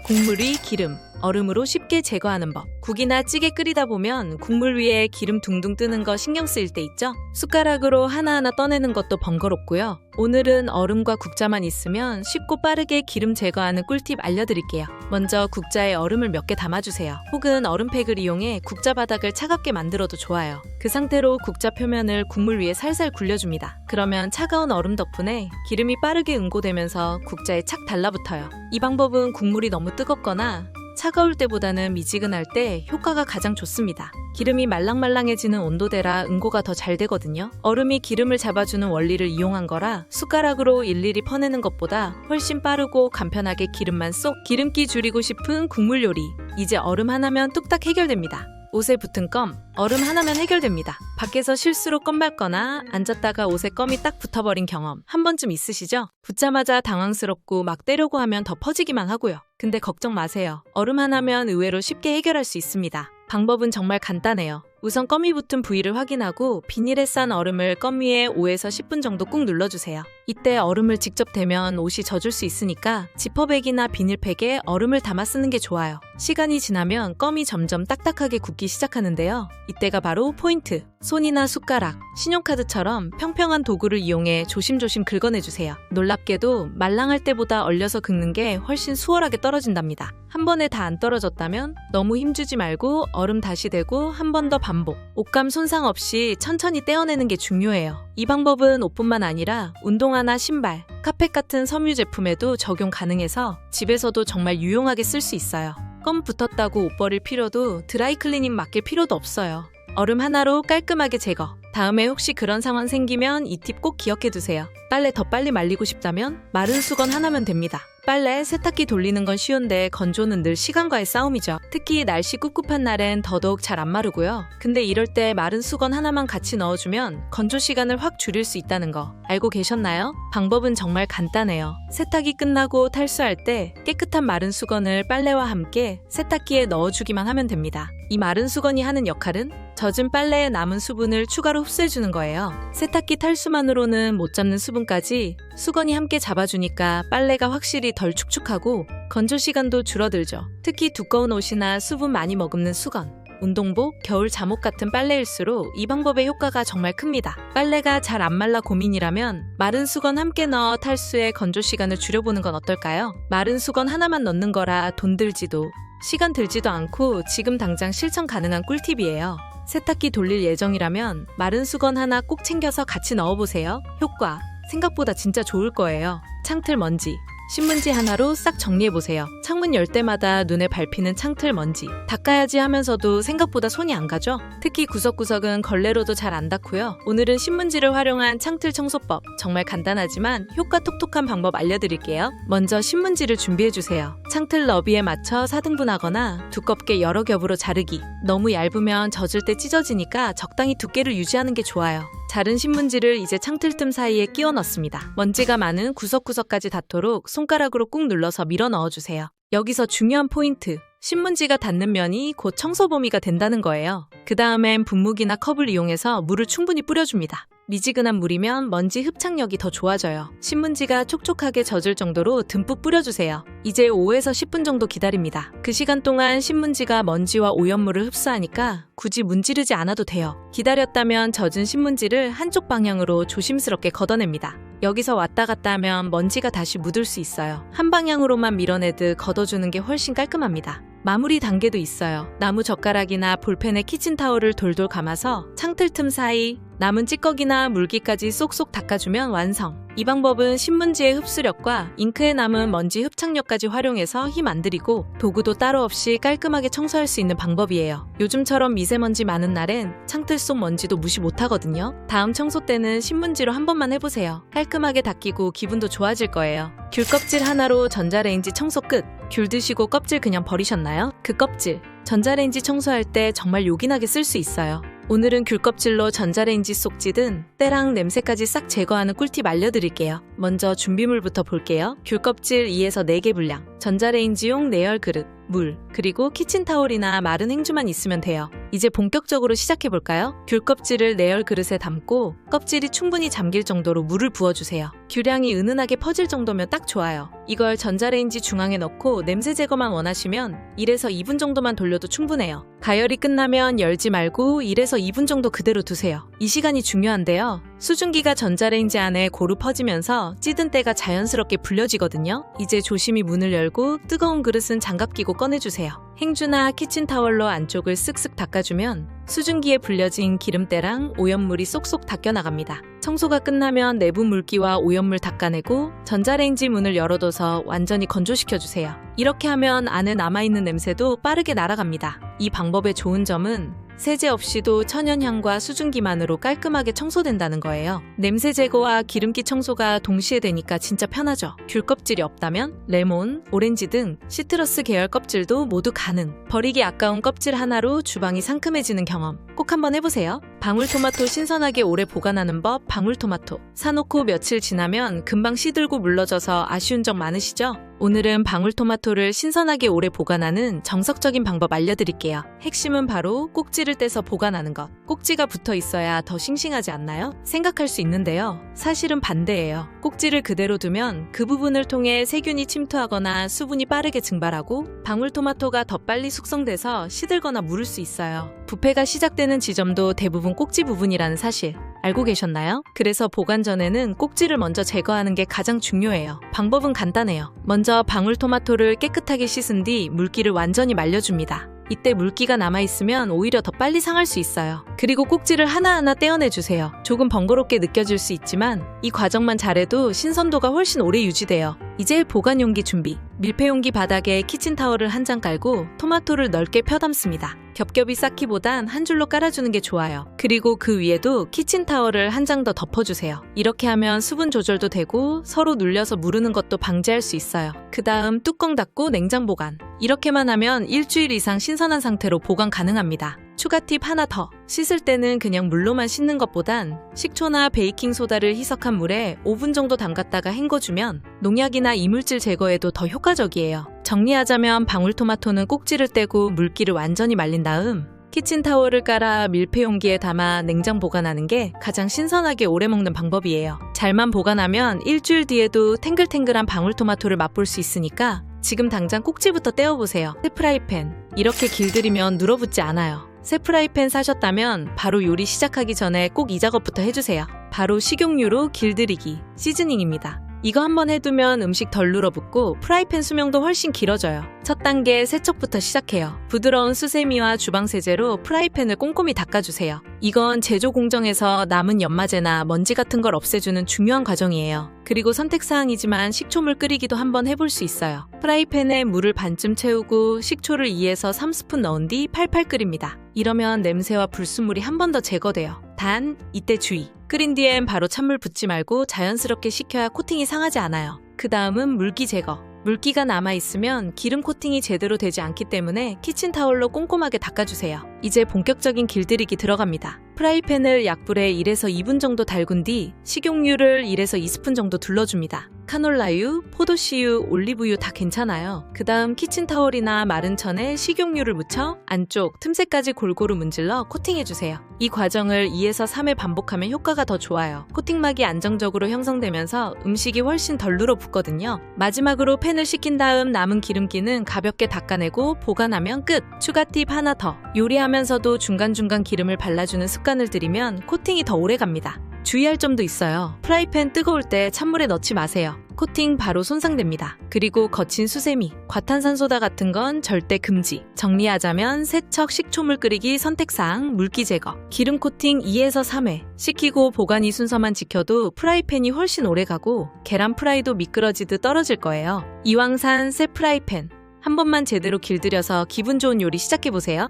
국물 위 기름, 얼음으로 쉽게 제거하는 법. 국이나 찌개 끓이다 보면 국물 위에 기름 둥둥 뜨는 거 신경 쓰일 때 있죠? 숟가락으로 하나하나 떠내는 것도 번거롭고요. 오늘은 얼음과 국자만 있으면 쉽고 빠르게 기름 제거하는 꿀팁 알려드릴게요. 먼저 국자에 얼음을 몇 개 담아주세요. 혹은 얼음팩을 이용해 국자 바닥을 차갑게 만들어도 좋아요. 그 상태로 국자 표면을 국물 위에 살살 굴려줍니다. 그러면 차가운 얼음 덕분에 기름이 빠르게 응고되면서 국자에 착 달라붙어요. 이 방법은 국물이 너무 뜨겁거나 차가울 때보다는 미지근할 때 효과가 가장 좋습니다. 기름이 말랑말랑해지는 온도대라 응고가 더 잘 되거든요. 얼음이 기름을 잡아주는 원리를 이용한 거라 숟가락으로 일일이 퍼내는 것보다 훨씬 빠르고 간편하게 기름만 쏙. 기름기 줄이고 싶은 국물 요리. 이제 얼음 하나면 뚝딱 해결됩니다. 옷에 붙은 껌, 얼음 하나면 해결됩니다. 밖에서 실수로 껌 밟거나 앉았다가 옷에 껌이 딱 붙어버린 경험 한 번쯤 있으시죠? 붙자마자 당황스럽고 막 떼려고 하면 더 퍼지기만 하고요. 근데 걱정 마세요. 얼음 하나면 의외로 쉽게 해결할 수 있습니다. 방법은 정말 간단해요. 우선 껌이 붙은 부위를 확인하고 비닐에 싼 얼음을 껌 위에 5에서 10분 정도 꾹 눌러주세요. 이때 얼음을 직접 대면 옷이 젖을 수 있으니까 지퍼백이나 비닐팩에 얼음을 담아 쓰는 게 좋아요. 시간이 지나면 껌이 점점 딱딱하게 굳기 시작하는데요. 이때가 바로 포인트. 손이나 숟가락, 신용카드처럼 평평한 도구를 이용해 조심조심 긁어내주세요. 놀랍게도 말랑할 때보다 얼려서 긁는 게 훨씬 수월하게 떨어진답니다. 한 번에 다 안 떨어졌다면 너무 힘주지 말고 얼음 다시 대고 한 번 더 반복. 옷감 손상 없이 천천히 떼어내는 게 중요해요. 이 방법은 옷뿐만 아니라 운동화나 신발, 카펫 같은 섬유 제품에도 적용 가능해서 집에서도 정말 유용하게 쓸 수 있어요. 껌 붙었다고 옷 버릴 필요도 드라이클리닝 맡길 필요도 없어요. 얼음 하나로 깔끔하게 제거. 다음에 혹시 그런 상황 생기면 이 팁 꼭 기억해 두세요. 빨래 더 빨리 말리고 싶다면 마른 수건 하나면 됩니다. 빨래, 세탁기 돌리는 건 쉬운데 건조는 늘 시간과의 싸움이죠. 특히 날씨 꿉꿉한 날엔 더더욱 잘 안 마르고요. 근데 이럴 때 마른 수건 하나만 같이 넣어주면 건조 시간을 확 줄일 수 있다는 거 알고 계셨나요? 방법은 정말 간단해요. 세탁이 끝나고 탈수할 때 깨끗한 마른 수건을 빨래와 함께 세탁기에 넣어주기만 하면 됩니다. 이 마른 수건이 하는 역할은 젖은 빨래에 남은 수분을 추가로 흡수해주는 거예요. 세탁기 탈수만으로는 못 잡는 수분까지 수건이 함께 잡아주니까 빨래가 확실히 덜 축축하고 건조 시간도 줄어들죠. 특히 두꺼운 옷이나 수분 많이 머금는 수건, 운동복, 겨울 잠옷 같은 빨래일수록 이 방법의 효과가 정말 큽니다. 빨래가 잘 안 말라 고민이라면 마른 수건 함께 넣어 탈수에 건조 시간을 줄여보는 건 어떨까요? 마른 수건 하나만 넣는 거라 돈 들지도 시간 들지도 않고 지금 당장 실천 가능한 꿀팁이에요. 세탁기 돌릴 예정이라면 마른 수건 하나 꼭 챙겨서 같이 넣어보세요. 효과 생각보다 진짜 좋을 거예요. 창틀 먼지, 신문지 하나로 싹 정리해보세요. 창문 열 때마다 눈에 밟히는 창틀 먼지. 닦아야지 하면서도 생각보다 손이 안 가죠? 특히 구석구석은 걸레로도 잘 안 닦고요. 오늘은 신문지를 활용한 창틀 청소법. 정말 간단하지만 효과 톡톡한 방법 알려드릴게요. 먼저 신문지를 준비해주세요. 창틀 너비에 맞춰 4등분하거나 두껍게 여러 겹으로 자르기. 너무 얇으면 젖을 때 찢어지니까 적당히 두께를 유지하는 게 좋아요. 자른 신문지를 이제 창틀 틈 사이에 끼워 넣습니다. 먼지가 많은 구석구석까지 닿도록 손가락으로 꾹 눌러서 밀어 넣어주세요. 여기서 중요한 포인트. 신문지가 닿는 면이 곧 청소 범위가 된다는 거예요. 그 다음엔 분무기나 컵을 이용해서 물을 충분히 뿌려줍니다. 미지근한 물이면 먼지 흡착력이 더 좋아져요. 신문지가 촉촉하게 젖을 정도로 듬뿍 뿌려주세요. 이제 5에서 10분 정도 기다립니다. 그 시간 동안 신문지가 먼지와 오염물을 흡수하니까 굳이 문지르지 않아도 돼요. 기다렸다면 젖은 신문지를 한쪽 방향으로 조심스럽게 걷어냅니다. 여기서 왔다 갔다 하면 먼지가 다시 묻을 수 있어요. 한 방향으로만 밀어내듯 걷어주는 게 훨씬 깔끔합니다. 마무리 단계도 있어요. 나무 젓가락이나 볼펜에 키친타올을 돌돌 감아서 창틀 틈 사이 남은 찌꺼기나 물기까지 쏙쏙 닦아주면 완성. 이 방법은 신문지의 흡수력과 잉크에 남은 먼지 흡착력까지 활용해서 힘 안 들이고 도구도 따로 없이 깔끔하게 청소할 수 있는 방법이에요. 요즘처럼 미세먼지 많은 날엔 창틀 속 먼지도 무시 못하거든요. 다음 청소 때는 신문지로 한 번만 해보세요. 깔끔하게 닦이고 기분도 좋아질 거예요. 귤 껍질 하나로 전자레인지 청소 끝. 귤 드시고 껍질 그냥 버리셨나요? 그 껍질 전자레인지 청소할 때 정말 요긴하게 쓸 수 있어요. 오늘은 귤 껍질로 전자레인지 속 찌든 때랑 냄새까지 싹 제거하는 꿀팁 알려드릴게요. 먼저 준비물부터 볼게요. 귤 껍질 2에서 4개 분량, 전자레인지용 내열 그릇, 물, 그리고 키친타올이나 마른 행주만 있으면 돼요. 이제 본격적으로 시작해볼까요? 귤 껍질을 내열 그릇에 담고 껍질이 충분히 잠길 정도로 물을 부어주세요. 귤향이 은은하게 퍼질 정도면 딱 좋아요. 이걸 전자레인지 중앙에 넣고 냄새 제거만 원하시면 1에서 2분 정도만 돌려도 충분해요. 가열이 끝나면 열지 말고 1에서 2분 정도 그대로 두세요. 이 시간이 중요한데요. 수증기가 전자레인지 안에 고루 퍼지면서 찌든 때가 자연스럽게 불려지거든요. 이제 조심히 문을 열고 뜨거운 그릇은 장갑 끼고 꺼내주세요. 행주나 키친타월로 안쪽을 쓱쓱 닦아주면 수증기에 불려진 기름때랑 오염물이 쏙쏙 닦여나갑니다. 청소가 끝나면 내부 물기와 오염물 닦아내고 전자레인지 문을 열어둬서 완전히 건조시켜주세요. 이렇게 하면 안에 남아있는 냄새도 빠르게 날아갑니다. 이 방법의 좋은 점은 세제 없이도 천연향과 수증기만으로 깔끔하게 청소된다는 거예요. 냄새 제거와 기름기 청소가 동시에 되니까 진짜 편하죠. 귤 껍질이 없다면 레몬, 오렌지 등 시트러스 계열 껍질도 모두 가능. 버리기 아까운 껍질 하나로 주방이 상큼해지는 경험 꼭 한번 해보세요. 방울토마토 신선하게 오래 보관하는 법 방울토마토. 사놓고 며칠 지나면 금방 시들고 물러져서 아쉬운 적 많으시죠? 오늘은 방울토마토를 신선하게 오래 보관하는 정석적인 방법 알려드릴게요. 핵심은 바로 꼭지를 떼서 보관하는 것. 꼭지가 붙어 있어야 더 싱싱하지 않나요? 생각할 수 있는데요. 사실은 반대예요. 꼭지를 그대로 두면 그 부분을 통해 세균이 침투하거나 수분이 빠르게 증발하고 방울토마토가 더 빨리 숙성돼서 시들거나 무를 수 있어요. 부패가 시작되는 지점도 대부분 꼭지 부분이라는 사실 알고 계셨나요? 그래서 보관 전에는 꼭지를 먼저 제거하는 게 가장 중요해요. 방법은 간단해요. 먼저 방울토마토를 깨끗하게 씻은 뒤 물기를 완전히 말려줍니다. 이때 물기가 남아있으면 오히려 더 빨리 상할 수 있어요. 그리고 꼭지를 하나하나 떼어내주세요. 조금 번거롭게 느껴질 수 있지만 이 과정만 잘해도 신선도가 훨씬 오래 유지돼요. 이제 보관용기 준비. 밀폐용기 바닥에 키친타월을 한 장 깔고 토마토를 넓게 펴담습니다. 겹겹이 쌓기보단 한 줄로 깔아주는 게 좋아요. 그리고 그 위에도 키친타월을 한 장 더 덮어주세요. 이렇게 하면 수분 조절도 되고 서로 눌려서 무르는 것도 방지할 수 있어요. 그 다음 뚜껑 닫고 냉장 보관. 이렇게만 하면 일주일 이상 신선한 상태로 보관 가능합니다. 추가 팁 하나 더. 씻을 때는 그냥 물로만 씻는 것보단 식초나 베이킹소다를 희석한 물에 5분 정도 담갔다가 헹궈주면 농약이나 이물질 제거에도 더 효과적이에요. 정리하자면 방울토마토는 꼭지를 떼고 물기를 완전히 말린 다음 키친타월을 깔아 밀폐용기에 담아 냉장 보관하는 게 가장 신선하게 오래 먹는 방법이에요. 잘만 보관하면 일주일 뒤에도 탱글탱글한 방울토마토를 맛볼 수 있으니까 지금 당장 꼭지부터 떼어보세요. 새 프라이팬. 이렇게 길들이면 눌어붙지 않아요. 새 프라이팬 사셨다면 바로 요리 시작하기 전에 꼭 이 작업부터 해주세요. 바로 식용유로 길들이기, 시즈닝입니다. 이거 한번 해두면 음식 덜 눌어붙고 프라이팬 수명도 훨씬 길어져요. 첫 단계 세척부터 시작해요. 부드러운 수세미와 주방세제로 프라이팬을 꼼꼼히 닦아주세요. 이건 제조 공정에서 남은 연마제나 먼지 같은 걸 없애주는 중요한 과정이에요. 그리고 선택사항이지만 식초물 끓이기도 한번 해볼 수 있어요. 프라이팬에 물을 반쯤 채우고 식초를 2에서 3스푼 넣은 뒤 팔팔 끓입니다. 이러면 냄새와 불순물이 한 번 더 제거돼요. 단, 이때 주의. 끓인 뒤엔 바로 찬물 붓지 말고 자연스럽게 식혀야 코팅이 상하지 않아요. 그 다음은 물기 제거. 물기가 남아있으면 기름 코팅이 제대로 되지 않기 때문에 키친타월로 꼼꼼하게 닦아주세요. 이제 본격적인 길들이기 들어갑니다. 프라이팬을 약불에 1에서 2분 정도 달군 뒤 식용유를 1에서 2스푼 정도 둘러줍니다. 카놀라유, 포도씨유, 올리브유 다 괜찮아요. 그 다음 키친타월이나 마른 천에 식용유를 묻혀 안쪽 틈새까지 골고루 문질러 코팅해주세요. 이 과정을 2에서 3회 반복하면 효과가 더 좋아요. 코팅막이 안정적으로 형성되면서 음식이 훨씬 덜 눌어붙거든요. 마지막으로 팬을 식힌 다음 남은 기름기는 가볍게 닦아내고 보관하면 끝! 추가 팁 하나 더. 요리하면서도 중간중간 기름을 발라주는 습관을 들이면 코팅이 더 오래 갑니다. 주의할 점도 있어요. 프라이팬 뜨거울 때 찬물에 넣지 마세요. 코팅 바로 손상됩니다. 그리고 거친 수세미, 과탄산소다 같은 건 절대 금지. 정리하자면 세척, 식초물 끓이기, 선택사항, 물기 제거, 기름 코팅 2에서 3회. 식히고 보관이 순서만 지켜도 프라이팬이 훨씬 오래가고 계란 프라이도 미끄러지듯 떨어질 거예요. 이왕 산 새 프라이팬. 한 번만 제대로 길들여서 기분 좋은 요리 시작해보세요.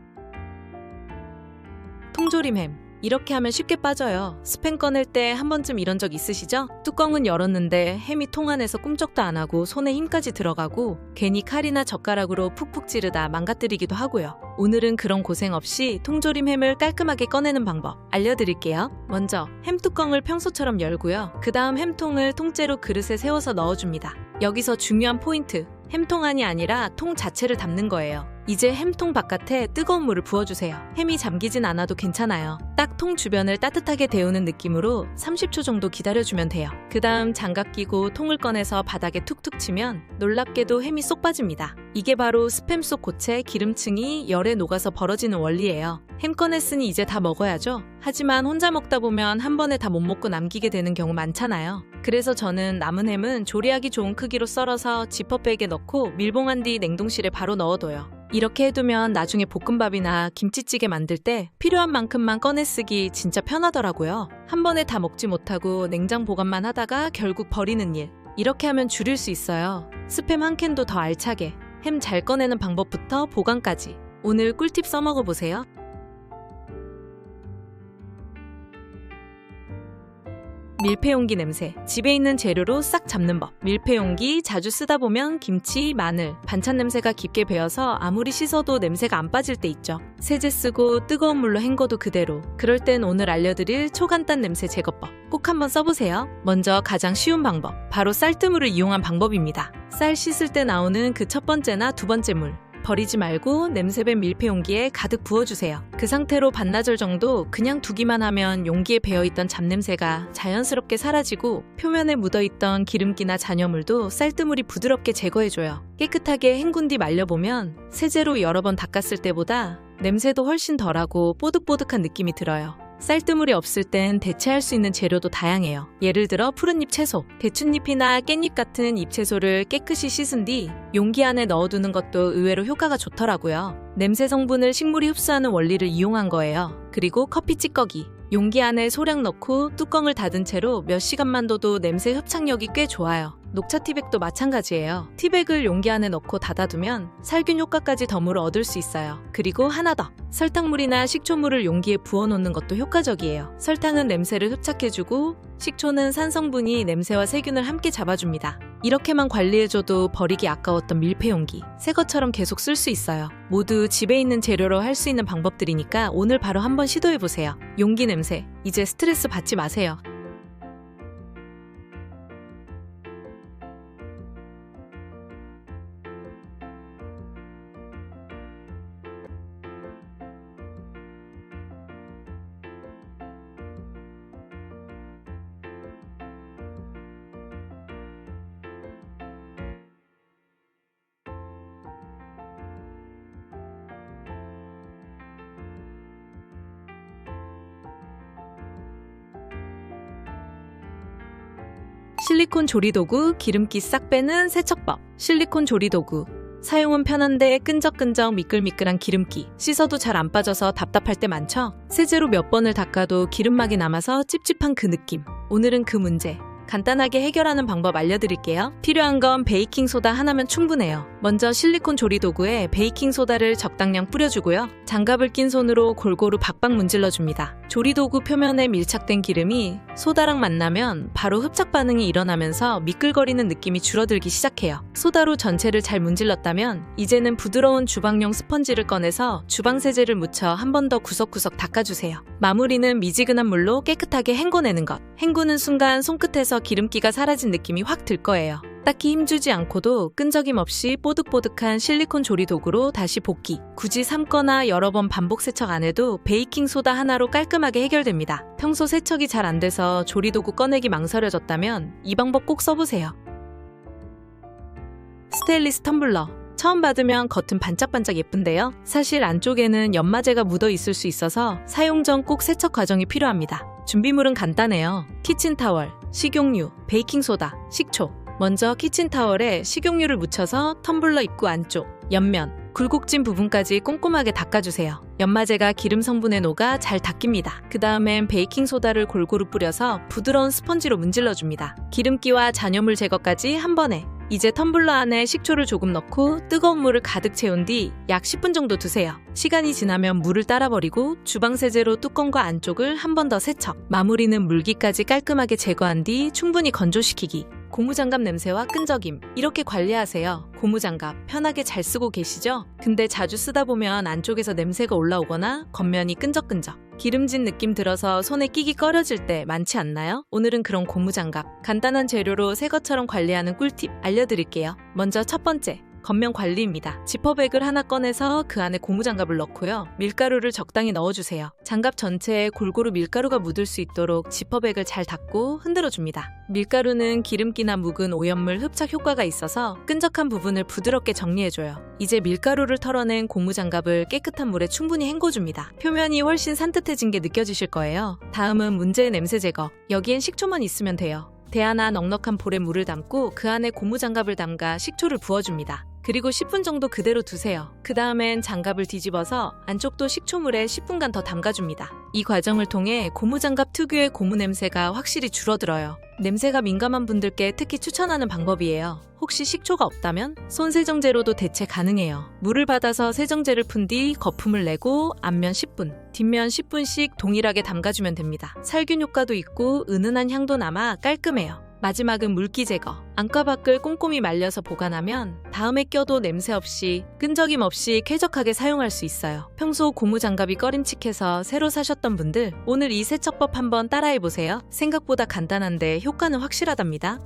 통조림 햄. 이렇게 하면 쉽게 빠져요. 스팸 꺼낼 때 한 번쯤 이런 적 있으시죠? 뚜껑은 열었는데 햄이 통 안에서 꿈쩍도 안 하고 손에 힘까지 들어가고 괜히 칼이나 젓가락으로 푹푹 찌르다 망가뜨리기도 하고요. 오늘은 그런 고생 없이 통조림 햄을 깔끔하게 꺼내는 방법 알려드릴게요. 먼저 햄 뚜껑을 평소처럼 열고요. 그 다음 햄통을 통째로 그릇에 세워서 넣어줍니다. 여기서 중요한 포인트. 햄통 안이 아니라 통 자체를 담는 거예요. 이제 햄통 바깥에 뜨거운 물을 부어주세요. 햄이 잠기진 않아도 괜찮아요. 딱 통 주변을 따뜻하게 데우는 느낌으로 30초 정도 기다려주면 돼요. 그 다음 장갑 끼고 통을 꺼내서 바닥에 툭툭 치면 놀랍게도 햄이 쏙 빠집니다. 이게 바로 스팸 속 고체 기름층이 열에 녹아서 벌어지는 원리예요. 햄 꺼냈으니 이제 다 먹어야죠. 하지만 혼자 먹다 보면 한 번에 다 못 먹고 남기게 되는 경우 많잖아요. 그래서 저는 남은 햄은 조리하기 좋은 크기로 썰어서 지퍼백에 넣고 밀봉한 뒤 냉동실에 바로 넣어둬요. 이렇게 해두면 나중에 볶음밥이나 김치찌개 만들 때 필요한 만큼만 꺼내 쓰기 진짜 편하더라고요. 한 번에 다 먹지 못하고 냉장 보관만 하다가 결국 버리는 일. 이렇게 하면 줄일 수 있어요. 스팸 한 캔도 더 알차게. 햄 잘 꺼내는 방법부터 보관까지. 오늘 꿀팁 써먹어보세요. 밀폐용기 냄새. 집에 있는 재료로 싹 잡는 법. 밀폐용기 자주 쓰다 보면 김치, 마늘, 반찬 냄새가 깊게 배어서 아무리 씻어도 냄새가 안 빠질 때 있죠. 세제 쓰고 뜨거운 물로 헹궈도 그대로. 그럴 땐 오늘 알려드릴 초간단 냄새 제거법. 꼭 한번 써보세요. 먼저 가장 쉬운 방법. 바로 쌀뜨물을 이용한 방법입니다. 쌀 씻을 때 나오는 그 첫 번째나 두 번째 물. 버리지 말고 냄새밴 밀폐용기에 가득 부어주세요. 그 상태로 반나절 정도 그냥 두기만 하면 용기에 배어있던 잡냄새가 자연스럽게 사라지고 표면에 묻어있던 기름기나 잔여물도 쌀뜨물이 부드럽게 제거해줘요. 깨끗하게 헹군 뒤 말려보면 세제로 여러 번 닦았을 때보다 냄새도 훨씬 덜하고 뽀득뽀득한 느낌이 들어요. 쌀뜨물이 없을 땐 대체할 수 있는 재료도 다양해요. 예를 들어 푸른잎 채소, 대추잎이나 깻잎 같은 잎채소를 깨끗이 씻은 뒤 용기 안에 넣어두는 것도 의외로 효과가 좋더라고요. 냄새 성분을 식물이 흡수하는 원리를 이용한 거예요. 그리고 커피 찌꺼기. 용기 안에 소량 넣고 뚜껑을 닫은 채로 몇 시간만 둬도 냄새 흡착력이 꽤 좋아요. 녹차 티백도 마찬가지예요. 티백을 용기 안에 넣고 닫아두면 살균 효과까지 덤으로 얻을 수 있어요. 그리고 하나 더. 설탕물이나 식초물을 용기에 부어놓는 것도 효과적이에요. 설탕은 냄새를 흡착해주고 식초는 산성분이 냄새와 세균을 함께 잡아줍니다. 이렇게만 관리해줘도 버리기 아까웠던 밀폐용기, 새 것처럼 계속 쓸 수 있어요. 모두 집에 있는 재료로 할 수 있는 방법들이니까 오늘 바로 한번 시도해보세요. 용기 냄새, 이제 스트레스 받지 마세요. 실리콘 조리도구, 기름기 싹 빼는 세척법. 실리콘 조리도구. 사용은 편한데 끈적끈적 미끌미끌한 기름기. 씻어도 잘 안 빠져서 답답할 때 많죠? 세제로 몇 번을 닦아도 기름막이 남아서 찝찝한 그 느낌. 오늘은 그 문제 간단하게 해결하는 방법 알려드릴게요. 필요한 건 베이킹소다 하나면 충분해요. 먼저 실리콘 조리도구에 베이킹소다를 적당량 뿌려주고요. 장갑을 낀 손으로 골고루 박박 문질러줍니다. 조리도구 표면에 밀착된 기름이 소다랑 만나면 바로 흡착 반응이 일어나면서 미끌거리는 느낌이 줄어들기 시작해요. 소다로 전체를 잘 문질렀다면 이제는 부드러운 주방용 스펀지를 꺼내서 주방세제를 묻혀 한 번 더 구석구석 닦아주세요. 마무리는 미지근한 물로 깨끗하게 헹궈내는 것. 헹구는 순간 손끝에서 기름기가 사라진 느낌이 확 들 거예요. 딱히 힘주지 않고도 끈적임 없이 뽀득뽀득한 실리콘 조리도구로 다시 복귀. 굳이 삶거나 여러 번 반복 세척 안 해도 베이킹소다 하나로 깔끔하게 해결됩니다. 평소 세척이 잘 안 돼서 조리도구 꺼내기 망설여졌다면 이 방법 꼭 써보세요. 스테인리스 텀블러. 처음 받으면 겉은 반짝반짝 예쁜데요. 사실 안쪽에는 연마제가 묻어 있을 수 있어서 사용 전 꼭 세척 과정이 필요합니다. 준비물은 간단해요. 키친타월, 식용유, 베이킹소다, 식초. 먼저 키친타월에 식용유를 묻혀서 텀블러 입구 안쪽, 옆면, 굴곡진 부분까지 꼼꼼하게 닦아주세요. 연마제가 기름 성분에 녹아 잘 닦입니다. 그 다음엔 베이킹소다를 골고루 뿌려서 부드러운 스펀지로 문질러줍니다. 기름기와 잔여물 제거까지 한 번에. 이제 텀블러 안에 식초를 조금 넣고 뜨거운 물을 가득 채운 뒤 약 10분 정도 두세요. 시간이 지나면 물을 따라버리고 주방세제로 뚜껑과 안쪽을 한 번 더 세척. 마무리는 물기까지 깔끔하게 제거한 뒤 충분히 건조시키기. 고무장갑 냄새와 끈적임, 이렇게 관리하세요. 고무장갑 편하게 잘 쓰고 계시죠? 근데 자주 쓰다 보면 안쪽에서 냄새가 올라오거나 겉면이 끈적끈적, 기름진 느낌 들어서 손에 끼기 꺼려질 때 많지 않나요? 오늘은 그런 고무장갑 간단한 재료로 새 것처럼 관리하는 꿀팁 알려드릴게요. 먼저 첫 번째, 겉면 관리입니다. 지퍼백을 하나 꺼내서 그 안에 고무장갑을 넣고요. 밀가루를 적당히 넣어주세요. 장갑 전체에 골고루 밀가루가 묻을 수 있도록 지퍼백을 잘 닫고 흔들어줍니다. 밀가루는 기름기나 묵은 오염물 흡착 효과가 있어서 끈적한 부분을 부드럽게 정리해줘요. 이제 밀가루를 털어낸 고무장갑을 깨끗한 물에 충분히 헹궈줍니다. 표면이 훨씬 산뜻해진 게 느껴지실 거예요. 다음은 문제의 냄새 제거. 여기엔 식초만 있으면 돼요. 대하나 넉넉한 볼에 물을 담고 그 안에 고무장갑을 담가 식초를 부어줍니다. 그리고 10분 정도 그대로 두세요. 그 다음엔 장갑을 뒤집어서 안쪽도 식초물에 10분간 더 담가줍니다. 이 과정을 통해 고무장갑 특유의 고무 냄새가 확실히 줄어들어요. 냄새가 민감한 분들께 특히 추천하는 방법이에요. 혹시 식초가 없다면 손세정제로도 대체 가능해요. 물을 받아서 세정제를 푼 뒤 거품을 내고 앞면 10분, 뒷면 10분씩 동일하게 담가주면 됩니다. 살균 효과도 있고 은은한 향도 남아 깔끔해요. 마지막은 물기 제거. 안과 밖을 꼼꼼히 말려서 보관하면 다음에 껴도 냄새 없이 끈적임 없이 쾌적하게 사용할 수 있어요. 평소 고무장갑이 꺼림칙해서 새로 사셨던 분들 오늘 이 세척법 한번 따라해보세요. 생각보다 간단한데 효과는 확실하답니다.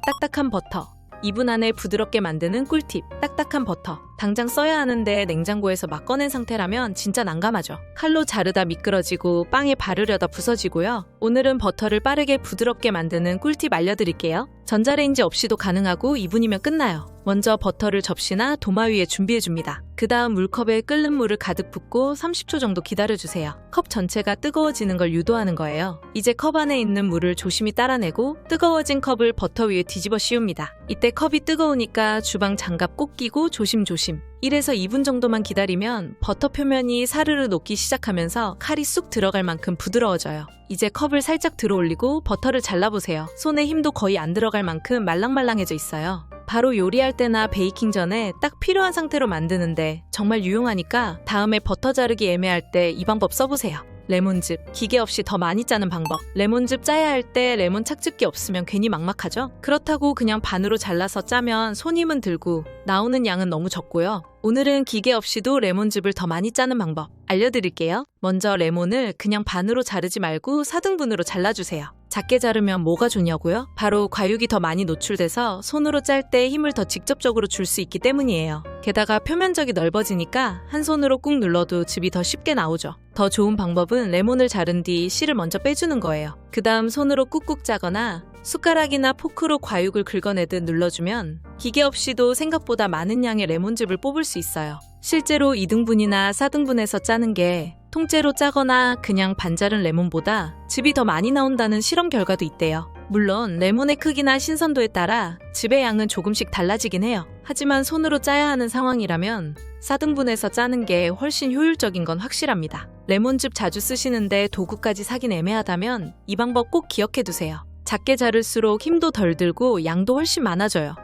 딱딱한 버터. 2분 안에 부드럽게 만드는 꿀팁. 딱딱한 버터. 당장 써야 하는데 냉장고에서 막 꺼낸 상태라면 진짜 난감하죠. 칼로 자르다 미끄러지고 빵에 바르려다 부서지고요. 오늘은 버터를 빠르게 부드럽게 만드는 꿀팁 알려드릴게요. 전자레인지 없이도 가능하고 2분이면 끝나요. 먼저 버터를 접시나 도마 위에 준비해줍니다. 그 다음 물컵에 끓는 물을 가득 붓고 30초 정도 기다려주세요. 컵 전체가 뜨거워지는 걸 유도하는 거예요. 이제 컵 안에 있는 물을 조심히 따라내고 뜨거워진 컵을 버터 위에 뒤집어 씌웁니다. 이때 컵이 뜨거우니까 주방 장갑 꼭 끼고 조심조심. 1에서 2분 정도만 기다리면 버터 표면이 사르르 녹기 시작하면서 칼이 쑥 들어갈 만큼 부드러워져요. 이제 컵을 살짝 들어 올리고 버터를 잘라보세요. 손에 힘도 거의 안 들어갈 만큼 말랑말랑해져 있어요. 바로 요리할 때나 베이킹 전에 딱 필요한 상태로 만드는데 정말 유용하니까 다음에 버터 자르기 애매할 때 이 방법 써보세요. 레몬즙, 기계 없이 더 많이 짜는 방법. 레몬즙 짜야 할 때 레몬 착즙기 없으면 괜히 막막하죠? 그렇다고 그냥 반으로 잘라서 짜면 손 힘은 들고 나오는 양은 너무 적고요. 오늘은 기계 없이도 레몬즙을 더 많이 짜는 방법 알려드릴게요. 먼저 레몬을 그냥 반으로 자르지 말고 4등분으로 잘라주세요. 작게 자르면 뭐가 좋냐고요? 바로 과육이 더 많이 노출돼서 손으로 짤 때 힘을 더 직접적으로 줄 수 있기 때문이에요. 게다가 표면적이 넓어지니까 한 손으로 꾹 눌러도 즙이 더 쉽게 나오죠. 더 좋은 방법은 레몬을 자른 뒤 씨를 먼저 빼주는 거예요. 그 다음 손으로 꾹꾹 짜거나 숟가락이나 포크로 과육을 긁어내듯 눌러주면 기계 없이도 생각보다 많은 양의 레몬즙을 뽑을 수 있어요. 실제로 2등분이나 4등분해서 짜는 게 통째로 짜거나 그냥 반 자른 레몬보다 즙이 더 많이 나온다는 실험 결과도 있대요. 물론 레몬의 크기나 신선도에 따라 즙의 양은 조금씩 달라지긴 해요. 하지만 손으로 짜야 하는 상황이라면 4등분해서 짜는 게 훨씬 효율적인 건 확실합니다. 레몬즙 자주 쓰시는데 도구까지 사긴 애매하다면 이 방법 꼭 기억해두세요. 작게 자를수록 힘도 덜 들고 양도 훨씬 많아져요.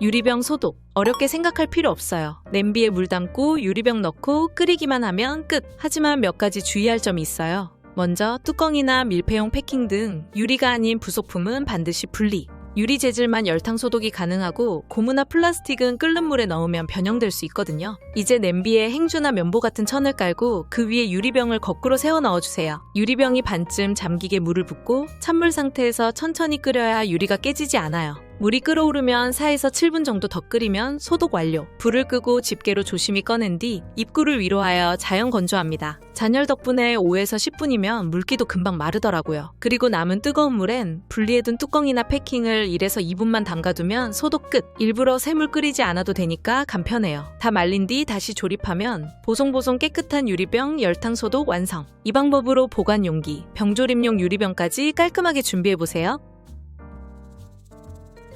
유리병 소독. 어렵게 생각할 필요 없어요. 냄비에 물 담고 유리병 넣고 끓이기만 하면 끝. 하지만 몇 가지 주의할 점이 있어요. 먼저 뚜껑이나 밀폐용 패킹 등 유리가 아닌 부속품은 반드시 분리. 유리 재질만 열탕 소독이 가능하고 고무나 플라스틱은 끓는 물에 넣으면 변형될 수 있거든요. 이제 냄비에 행주나 면보 같은 천을 깔고 그 위에 유리병을 거꾸로 세워 넣어주세요. 유리병이 반쯤 잠기게 물을 붓고 찬물 상태에서 천천히 끓여야 유리가 깨지지 않아요. 물이 끓어오르면 4에서 7분 정도 더 끓이면 소독 완료. 불을 끄고 집게로 조심히 꺼낸 뒤 입구를 위로 하여 자연 건조합니다. 잔열 덕분에 5에서 10분이면 물기도 금방 마르더라고요. 그리고 남은 뜨거운 물엔 분리해둔 뚜껑이나 패킹을 1에서 2분만 담가두면 소독 끝. 일부러 새물 끓이지 않아도 되니까 간편해요. 다 말린 뒤 다시 조립하면 보송보송 깨끗한 유리병 열탕 소독 완성. 이 방법으로 보관 용기, 병조림용 유리병까지 깔끔하게 준비해보세요.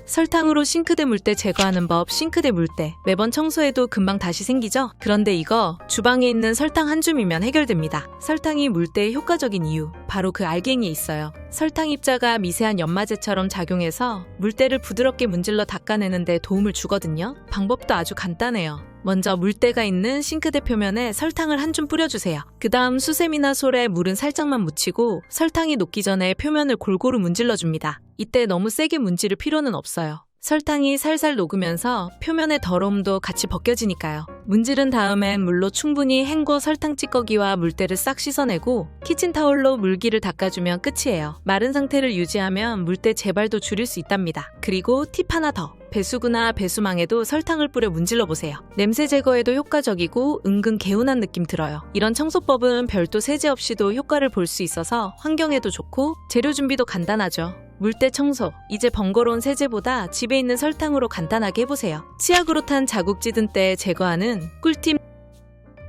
설탕으로 싱크대 물때 제거하는 법. 싱크대 물때 매번 청소해도 금방 다시 생기죠? 그런데 이거 주방에 있는 설탕 한 줌이면 해결됩니다. 설탕이 물때에 효과적인 이유, 바로 그 알갱이에 있어요. 설탕 입자가 미세한 연마제처럼 작용해서 물때를 부드럽게 문질러 닦아내는 데 도움을 주거든요. 방법도 아주 간단해요. 먼저 물때가 있는 싱크대 표면에 설탕을 한 줌 뿌려주세요. 그 다음 수세미나 솔에 물은 살짝만 묻히고 설탕이 녹기 전에 표면을 골고루 문질러줍니다. 이때 너무 세게 문지를 필요는 없어요. 설탕이 살살 녹으면서 표면의 더러움도 같이 벗겨지니까요. 문지른 다음엔 물로 충분히 헹궈 설탕 찌꺼기와 물때를 싹 씻어내고 키친타올로 물기를 닦아주면 끝이에요. 마른 상태를 유지하면 물때 재발도 줄일 수 있답니다. 그리고 팁 하나 더. 배수구나 배수망에도 설탕을 뿌려 문질러 보세요. 냄새 제거에도 효과적이고 은근 개운한 느낌 들어요. 이런 청소법은 별도 세제 없이도 효과를 볼 수 있어서 환경에도 좋고 재료 준비도 간단하죠. 물때 청소. 이제 번거로운 세제보다 집에 있는 설탕으로 간단하게 해보세요. 치약으로 탄 자국 찌든 때 제거하는 꿀팁.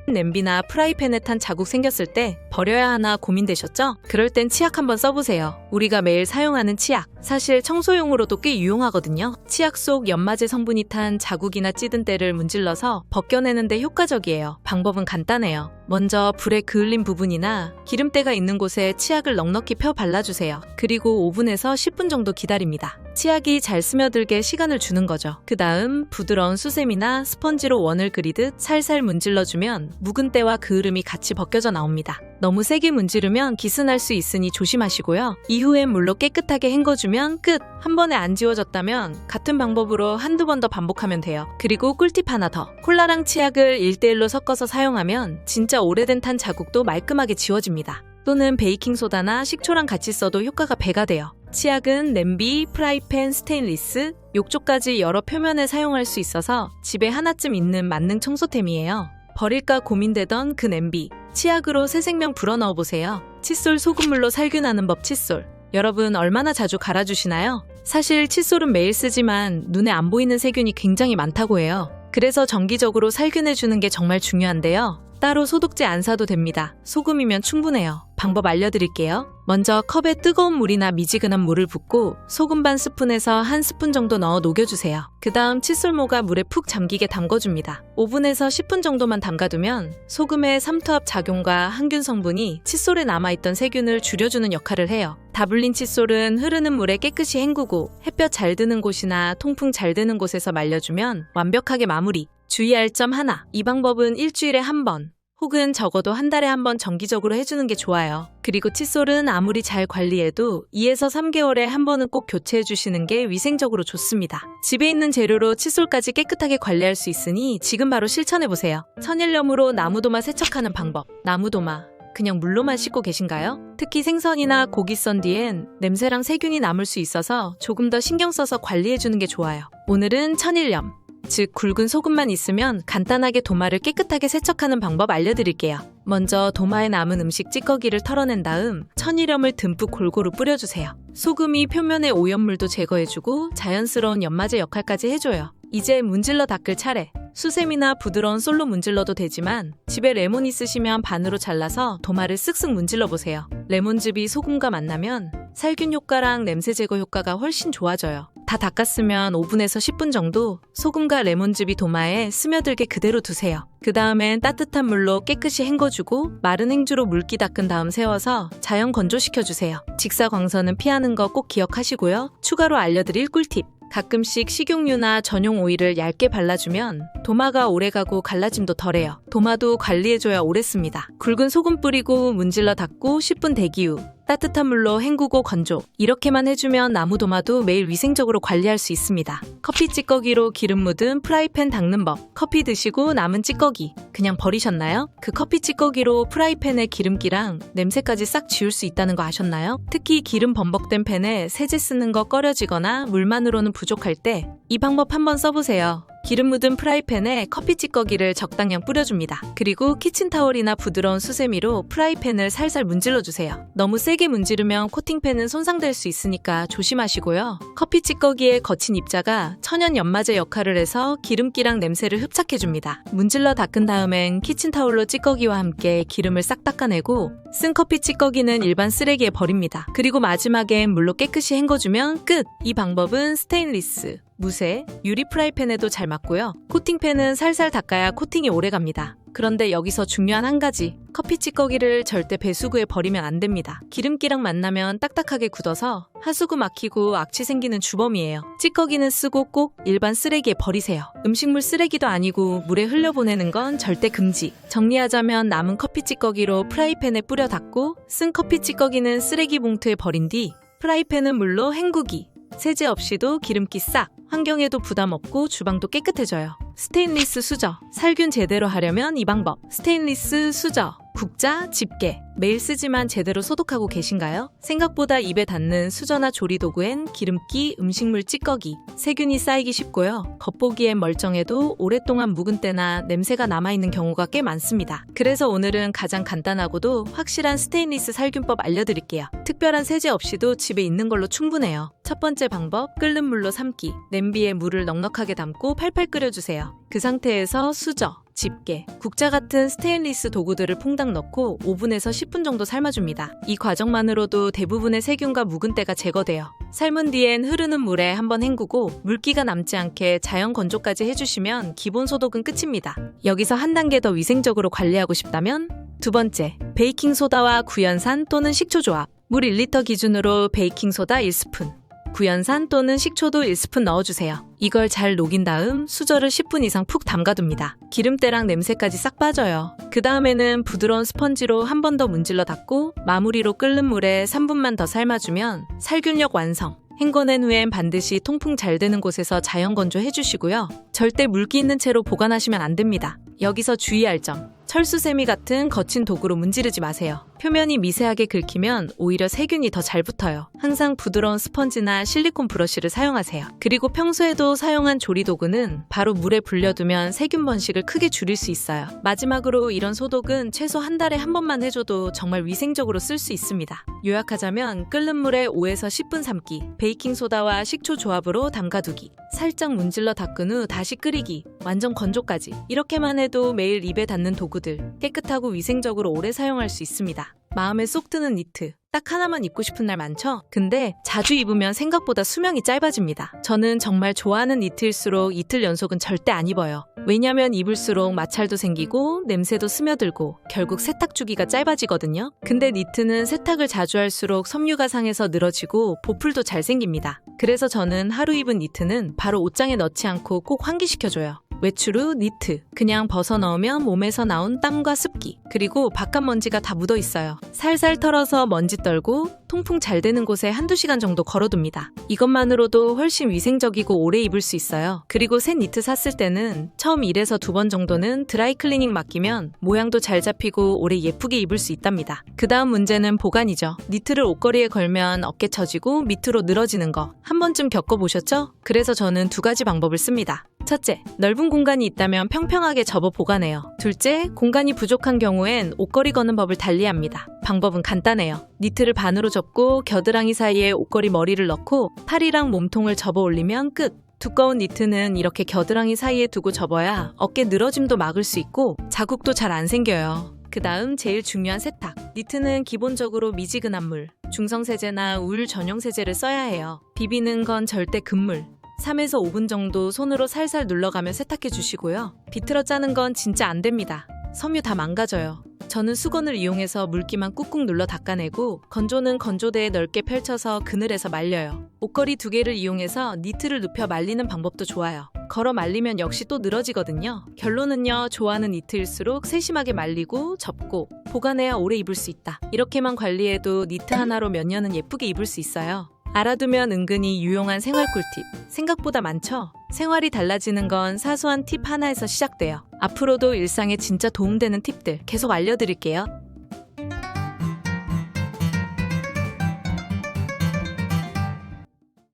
냄비나 프라이팬에 탄 자국 생겼을 때 버려야 하나 고민되셨죠? 그럴 땐 치약 한번 써보세요. 우리가 매일 사용하는 치약, 사실 청소용으로도 꽤 유용하거든요. 치약 속 연마제 성분이 탄 자국이나 찌든 때를 문질러서 벗겨내는 데 효과적이에요. 방법은 간단해요. 먼저 불에 그을린 부분이나 기름때가 있는 곳에 치약을 넉넉히 펴 발라주세요. 그리고 오븐에서 10분 정도 기다립니다. 치약이 잘 스며들게 시간을 주는 거죠. 그 다음 부드러운 수세미나 스펀지로 원을 그리듯 살살 문질러주면 묵은 때와 그을음이 같이 벗겨져 나옵니다. 너무 세게 문지르면 기스날 수 있으니 조심하시고요. 이후엔 물로 깨끗하게 헹궈주면 끝! 한 번에 안 지워졌다면 같은 방법으로 한두 번 더 반복하면 돼요. 그리고 꿀팁 하나 더. 콜라랑 치약을 1대1로 섞어서 사용하면 진짜 오래된 탄 자국도 말끔하게 지워집니다. 또는 베이킹소다나 식초랑 같이 써도 효과가 배가 돼요. 치약은 냄비, 프라이팬, 스테인리스, 욕조까지 여러 표면에 사용할 수 있어서 집에 하나쯤 있는 만능 청소템이에요. 버릴까 고민되던 그 냄비, 치약으로 새 생명 불어넣어보세요. 칫솔 소금물로 살균하는 법 칫솔. 여러분 얼마나 자주 갈아주시나요? 사실 칫솔은 매일 쓰지만 눈에 안 보이는 세균이 굉장히 많다고 해요. 그래서 정기적으로 살균해주는 게 정말 중요한데요. 따로 소독제 안 사도 됩니다. 소금이면 충분해요. 방법 알려드릴게요. 먼저 컵에 뜨거운 물이나 미지근한 물을 붓고 소금 반 스푼에서 한 스푼 정도 넣어 녹여주세요. 그 다음 칫솔모가 물에 푹 잠기게 담궈줍니다. 오븐에서 10분 정도만 담가두면 소금의 삼투압 작용과 항균 성분이 칫솔에 남아있던 세균을 줄여주는 역할을 해요. 다 불린 칫솔은 흐르는 물에 깨끗이 헹구고 햇볕 잘 드는 곳이나 통풍 잘 되는 곳에서 말려주면 완벽하게 마무리. 주의할 점 하나. 이 방법은 일주일에 한 번, 혹은 적어도 한 달에 한 번 정기적으로 해주는 게 좋아요. 그리고 칫솔은 아무리 잘 관리해도 2에서 3개월에 한 번은 꼭 교체해주시는 게 위생적으로 좋습니다. 집에 있는 재료로 칫솔까지 깨끗하게 관리할 수 있으니 지금 바로 실천해보세요. 천일염으로 나무도마 세척하는 방법. 나무도마. 그냥 물로만 씻고 계신가요? 특히 생선이나 고기 썬 뒤엔 냄새랑 세균이 남을 수 있어서 조금 더 신경 써서 관리해주는 게 좋아요. 오늘은 천일염. 즉 굵은 소금만 있으면 간단하게 도마를 깨끗하게 세척하는 방법 알려드릴게요. 먼저 도마에 남은 음식 찌꺼기를 털어낸 다음 천일염을 듬뿍 골고루 뿌려주세요. 소금이 표면의 오염물도 제거해주고 자연스러운 연마제 역할까지 해줘요. 이제 문질러 닦을 차례. 수세미나 부드러운 솔로 문질러도 되지만 집에 레몬 있으시면 반으로 잘라서 도마를 쓱쓱 문질러 보세요. 레몬즙이 소금과 만나면 살균 효과랑 냄새 제거 효과가 훨씬 좋아져요. 다 닦았으면 오븐에서 10분 정도 소금과 레몬즙이 도마에 스며들게 그대로 두세요. 그 다음엔 따뜻한 물로 깨끗이 헹궈주고 마른 행주로 물기 닦은 다음 세워서 자연 건조시켜주세요. 직사광선은 피하는 거 꼭 기억하시고요. 추가로 알려드릴 꿀팁. 가끔씩 식용유나 전용 오일을 얇게 발라주면 도마가 오래가고 갈라짐도 덜해요. 도마도 관리해줘야 오래 씁니다. 굵은 소금 뿌리고 문질러 닦고 10분 대기 후 따뜻한 물로 헹구고 건조. 이렇게만 해주면 나무 도마도 매일 위생적으로 관리할 수 있습니다. 커피 찌꺼기로 기름 묻은 프라이팬 닦는 법. 커피 드시고 남은 찌꺼기 그냥 버리셨나요? 그 커피 찌꺼기로 프라이팬의 기름기랑 냄새까지 싹 지울 수 있다는 거 아셨나요? 특히 기름 범벅된 팬에 세제 쓰는 거 꺼려지거나 물만으로는 부족할 때 이 방법 한번 써보세요. 기름 묻은 프라이팬에 커피 찌꺼기를 적당량 뿌려줍니다. 그리고 키친타올이나 부드러운 수세미로 프라이팬을 살살 문질러주세요. 너무 세게 문지르면 코팅팬은 손상될 수 있으니까 조심하시고요. 커피 찌꺼기의 거친 입자가 천연 연마제 역할을 해서 기름기랑 냄새를 흡착해줍니다. 문질러 닦은 다음엔 키친타올로 찌꺼기와 함께 기름을 싹 닦아내고 쓴 커피 찌꺼기는 일반 쓰레기에 버립니다. 그리고 마지막엔 물로 깨끗이 헹궈주면 끝! 이 방법은 스테인리스, 무쇠, 유리 프라이팬에도 잘 맞고요. 코팅팬은 살살 닦아야 코팅이 오래갑니다. 그런데 여기서 중요한 한 가지. 커피 찌꺼기를 절대 배수구에 버리면 안 됩니다. 기름기랑 만나면 딱딱하게 굳어서 하수구 막히고 악취 생기는 주범이에요. 찌꺼기는 쓰고 꼭 일반 쓰레기에 버리세요. 음식물 쓰레기도 아니고 물에 흘려보내는 건 절대 금지. 정리하자면 남은 커피 찌꺼기로 프라이팬에 뿌려 닦고 쓴 커피 찌꺼기는 쓰레기 봉투에 버린 뒤 프라이팬은 물로 헹구기. 세제 없이도 기름기 싹! 환경에도 부담 없고 주방도 깨끗해져요. 스테인리스 수저. 살균 제대로 하려면 이 방법. 스테인리스 수저. 국자, 집게. 매일 쓰지만 제대로 소독하고 계신가요? 생각보다 입에 닿는 수저나 조리도구엔 기름기, 음식물 찌꺼기, 세균이 쌓이기 쉽고요. 겉보기엔 멀쩡해도 오랫동안 묵은 때나 냄새가 남아있는 경우가 꽤 많습니다. 그래서 오늘은 가장 간단하고도 확실한 스테인리스 살균법 알려드릴게요. 특별한 세제 없이도 집에 있는 걸로 충분해요. 첫 번째 방법, 끓는 물로 삶기. 냄비에 물을 넉넉하게 담고 팔팔 끓여주세요. 그 상태에서 수저, 집게, 국자 같은 스테인리스 도구들을 퐁당 넣고 오븐에서 10분 정도 삶아줍니다. 이 과정만으로도 대부분의 세균과 묵은 때가 제거돼요. 삶은 뒤엔 흐르는 물에 한번 헹구고 물기가 남지 않게 자연 건조까지 해주시면 기본 소독은 끝입니다. 여기서 한 단계 더 위생적으로 관리하고 싶다면 두 번째, 베이킹소다와 구연산 또는 식초 조합. 물 1리터 기준으로 베이킹소다 1스푼, 구연산 또는 식초도 1스푼 넣어주세요. 이걸 잘 녹인 다음 수저를 10분 이상 푹 담가둡니다. 기름때랑 냄새까지 싹 빠져요. 그 다음에는 부드러운 스펀지로 한 번 더 문질러 닦고 마무리로 끓는 물에 3분만 더 삶아주면 살균력 완성. 헹궈낸 후엔 반드시 통풍 잘 되는 곳에서 자연 건조해주시고요. 절대 물기 있는 채로 보관하시면 안 됩니다. 여기서 주의할 점. 철수세미 같은 거친 도구로 문지르지 마세요. 표면이 미세하게 긁히면 오히려 세균이 더 잘 붙어요. 항상 부드러운 스펀지나 실리콘 브러쉬를 사용하세요. 그리고 평소에도 사용한 조리도구는 바로 물에 불려두면 세균 번식을 크게 줄일 수 있어요. 마지막으로 이런 소독은 최소 한 달에 한 번만 해줘도 정말 위생적으로 쓸 수 있습니다. 요약하자면 끓는 물에 5에서 10분 삶기, 베이킹소다와 식초 조합으로 담가두기, 살짝 문질러 닦은 후 다시 끓이기, 완전 건조까지. 이렇게만 해도 매일 입에 닿는 도구들 깨끗하고 위생적으로 오래 사용할 수 있습니다. 마음에 쏙 드는 니트. 딱 하나만 입고 싶은 날 많죠? 근데 자주 입으면 생각보다 수명이 짧아집니다. 저는 정말 좋아하는 니트일수록 이틀 연속은 절대 안 입어요. 왜냐면 입을수록 마찰도 생기고 냄새도 스며들고 결국 세탁 주기가 짧아지거든요. 근데 니트는 세탁을 자주 할수록 섬유가 상해서 늘어지고 보풀도 잘 생깁니다. 그래서 저는 하루 입은 니트는 바로 옷장에 넣지 않고 꼭 환기시켜줘요. 외출 후 니트. 그냥 벗어 넣으면 몸에서 나온 땀과 습기, 그리고 바깥 먼지가 다 묻어 있어요. 살살 털어서 먼지 떨고 통풍 잘 되는 곳에 한두 시간 정도 걸어둡니다. 이것만으로도 훨씬 위생적이고 오래 입을 수 있어요. 그리고 새 니트 샀을 때는 처음 1에서 2번 정도는 드라이 클리닝 맡기면 모양도 잘 잡히고 오래 예쁘게 입을 수 있답니다. 그 다음 문제는 보관이죠. 니트를 옷걸이에 걸면 어깨 처지고 밑으로 늘어지는 거 한 번쯤 겪어보셨죠? 그래서 저는 두 가지 방법을 씁니다. 첫째, 넓은 공간이 있다면 평평하게 접어 보관해요. 둘째, 공간이 부족한 경우엔 옷걸이 거는 법을 달리합니다. 방법은 간단해요. 니트를 반으로 접고 겨드랑이 사이에 옷걸이 머리를 넣고 팔이랑 몸통을 접어 올리면 끝. 두꺼운 니트는 이렇게 겨드랑이 사이에 두고 접어야 어깨 늘어짐도 막을 수 있고 자국도 잘 안 생겨요. 그 다음 제일 중요한 세탁. 니트는 기본적으로 미지근한 물, 중성세제나 우유 전용 세제를 써야 해요. 비비는 건 절대 금물. 3에서 5분 정도 손으로 살살 눌러가며 세탁해 주시고요. 비틀어 짜는 건 진짜 안 됩니다. 섬유 다 망가져요. 저는 수건을 이용해서 물기만 꾹꾹 눌러 닦아내고 건조는 건조대에 넓게 펼쳐서 그늘에서 말려요. 옷걸이 2개를 이용해서 니트를 눕혀 말리는 방법도 좋아요. 걸어 말리면 역시 또 늘어지거든요. 결론은요, 좋아하는 니트일수록 세심하게 말리고 접고 보관해야 오래 입을 수 있다. 이렇게만 관리해도 니트 하나로 몇 년은 예쁘게 입을 수 있어요. 알아두면 은근히 유용한 생활 꿀팁. 생각보다 많죠? 생활이 달라지는 건 사소한 팁 하나에서 시작돼요. 앞으로도 일상에 진짜 도움되는 팁들 계속 알려드릴게요.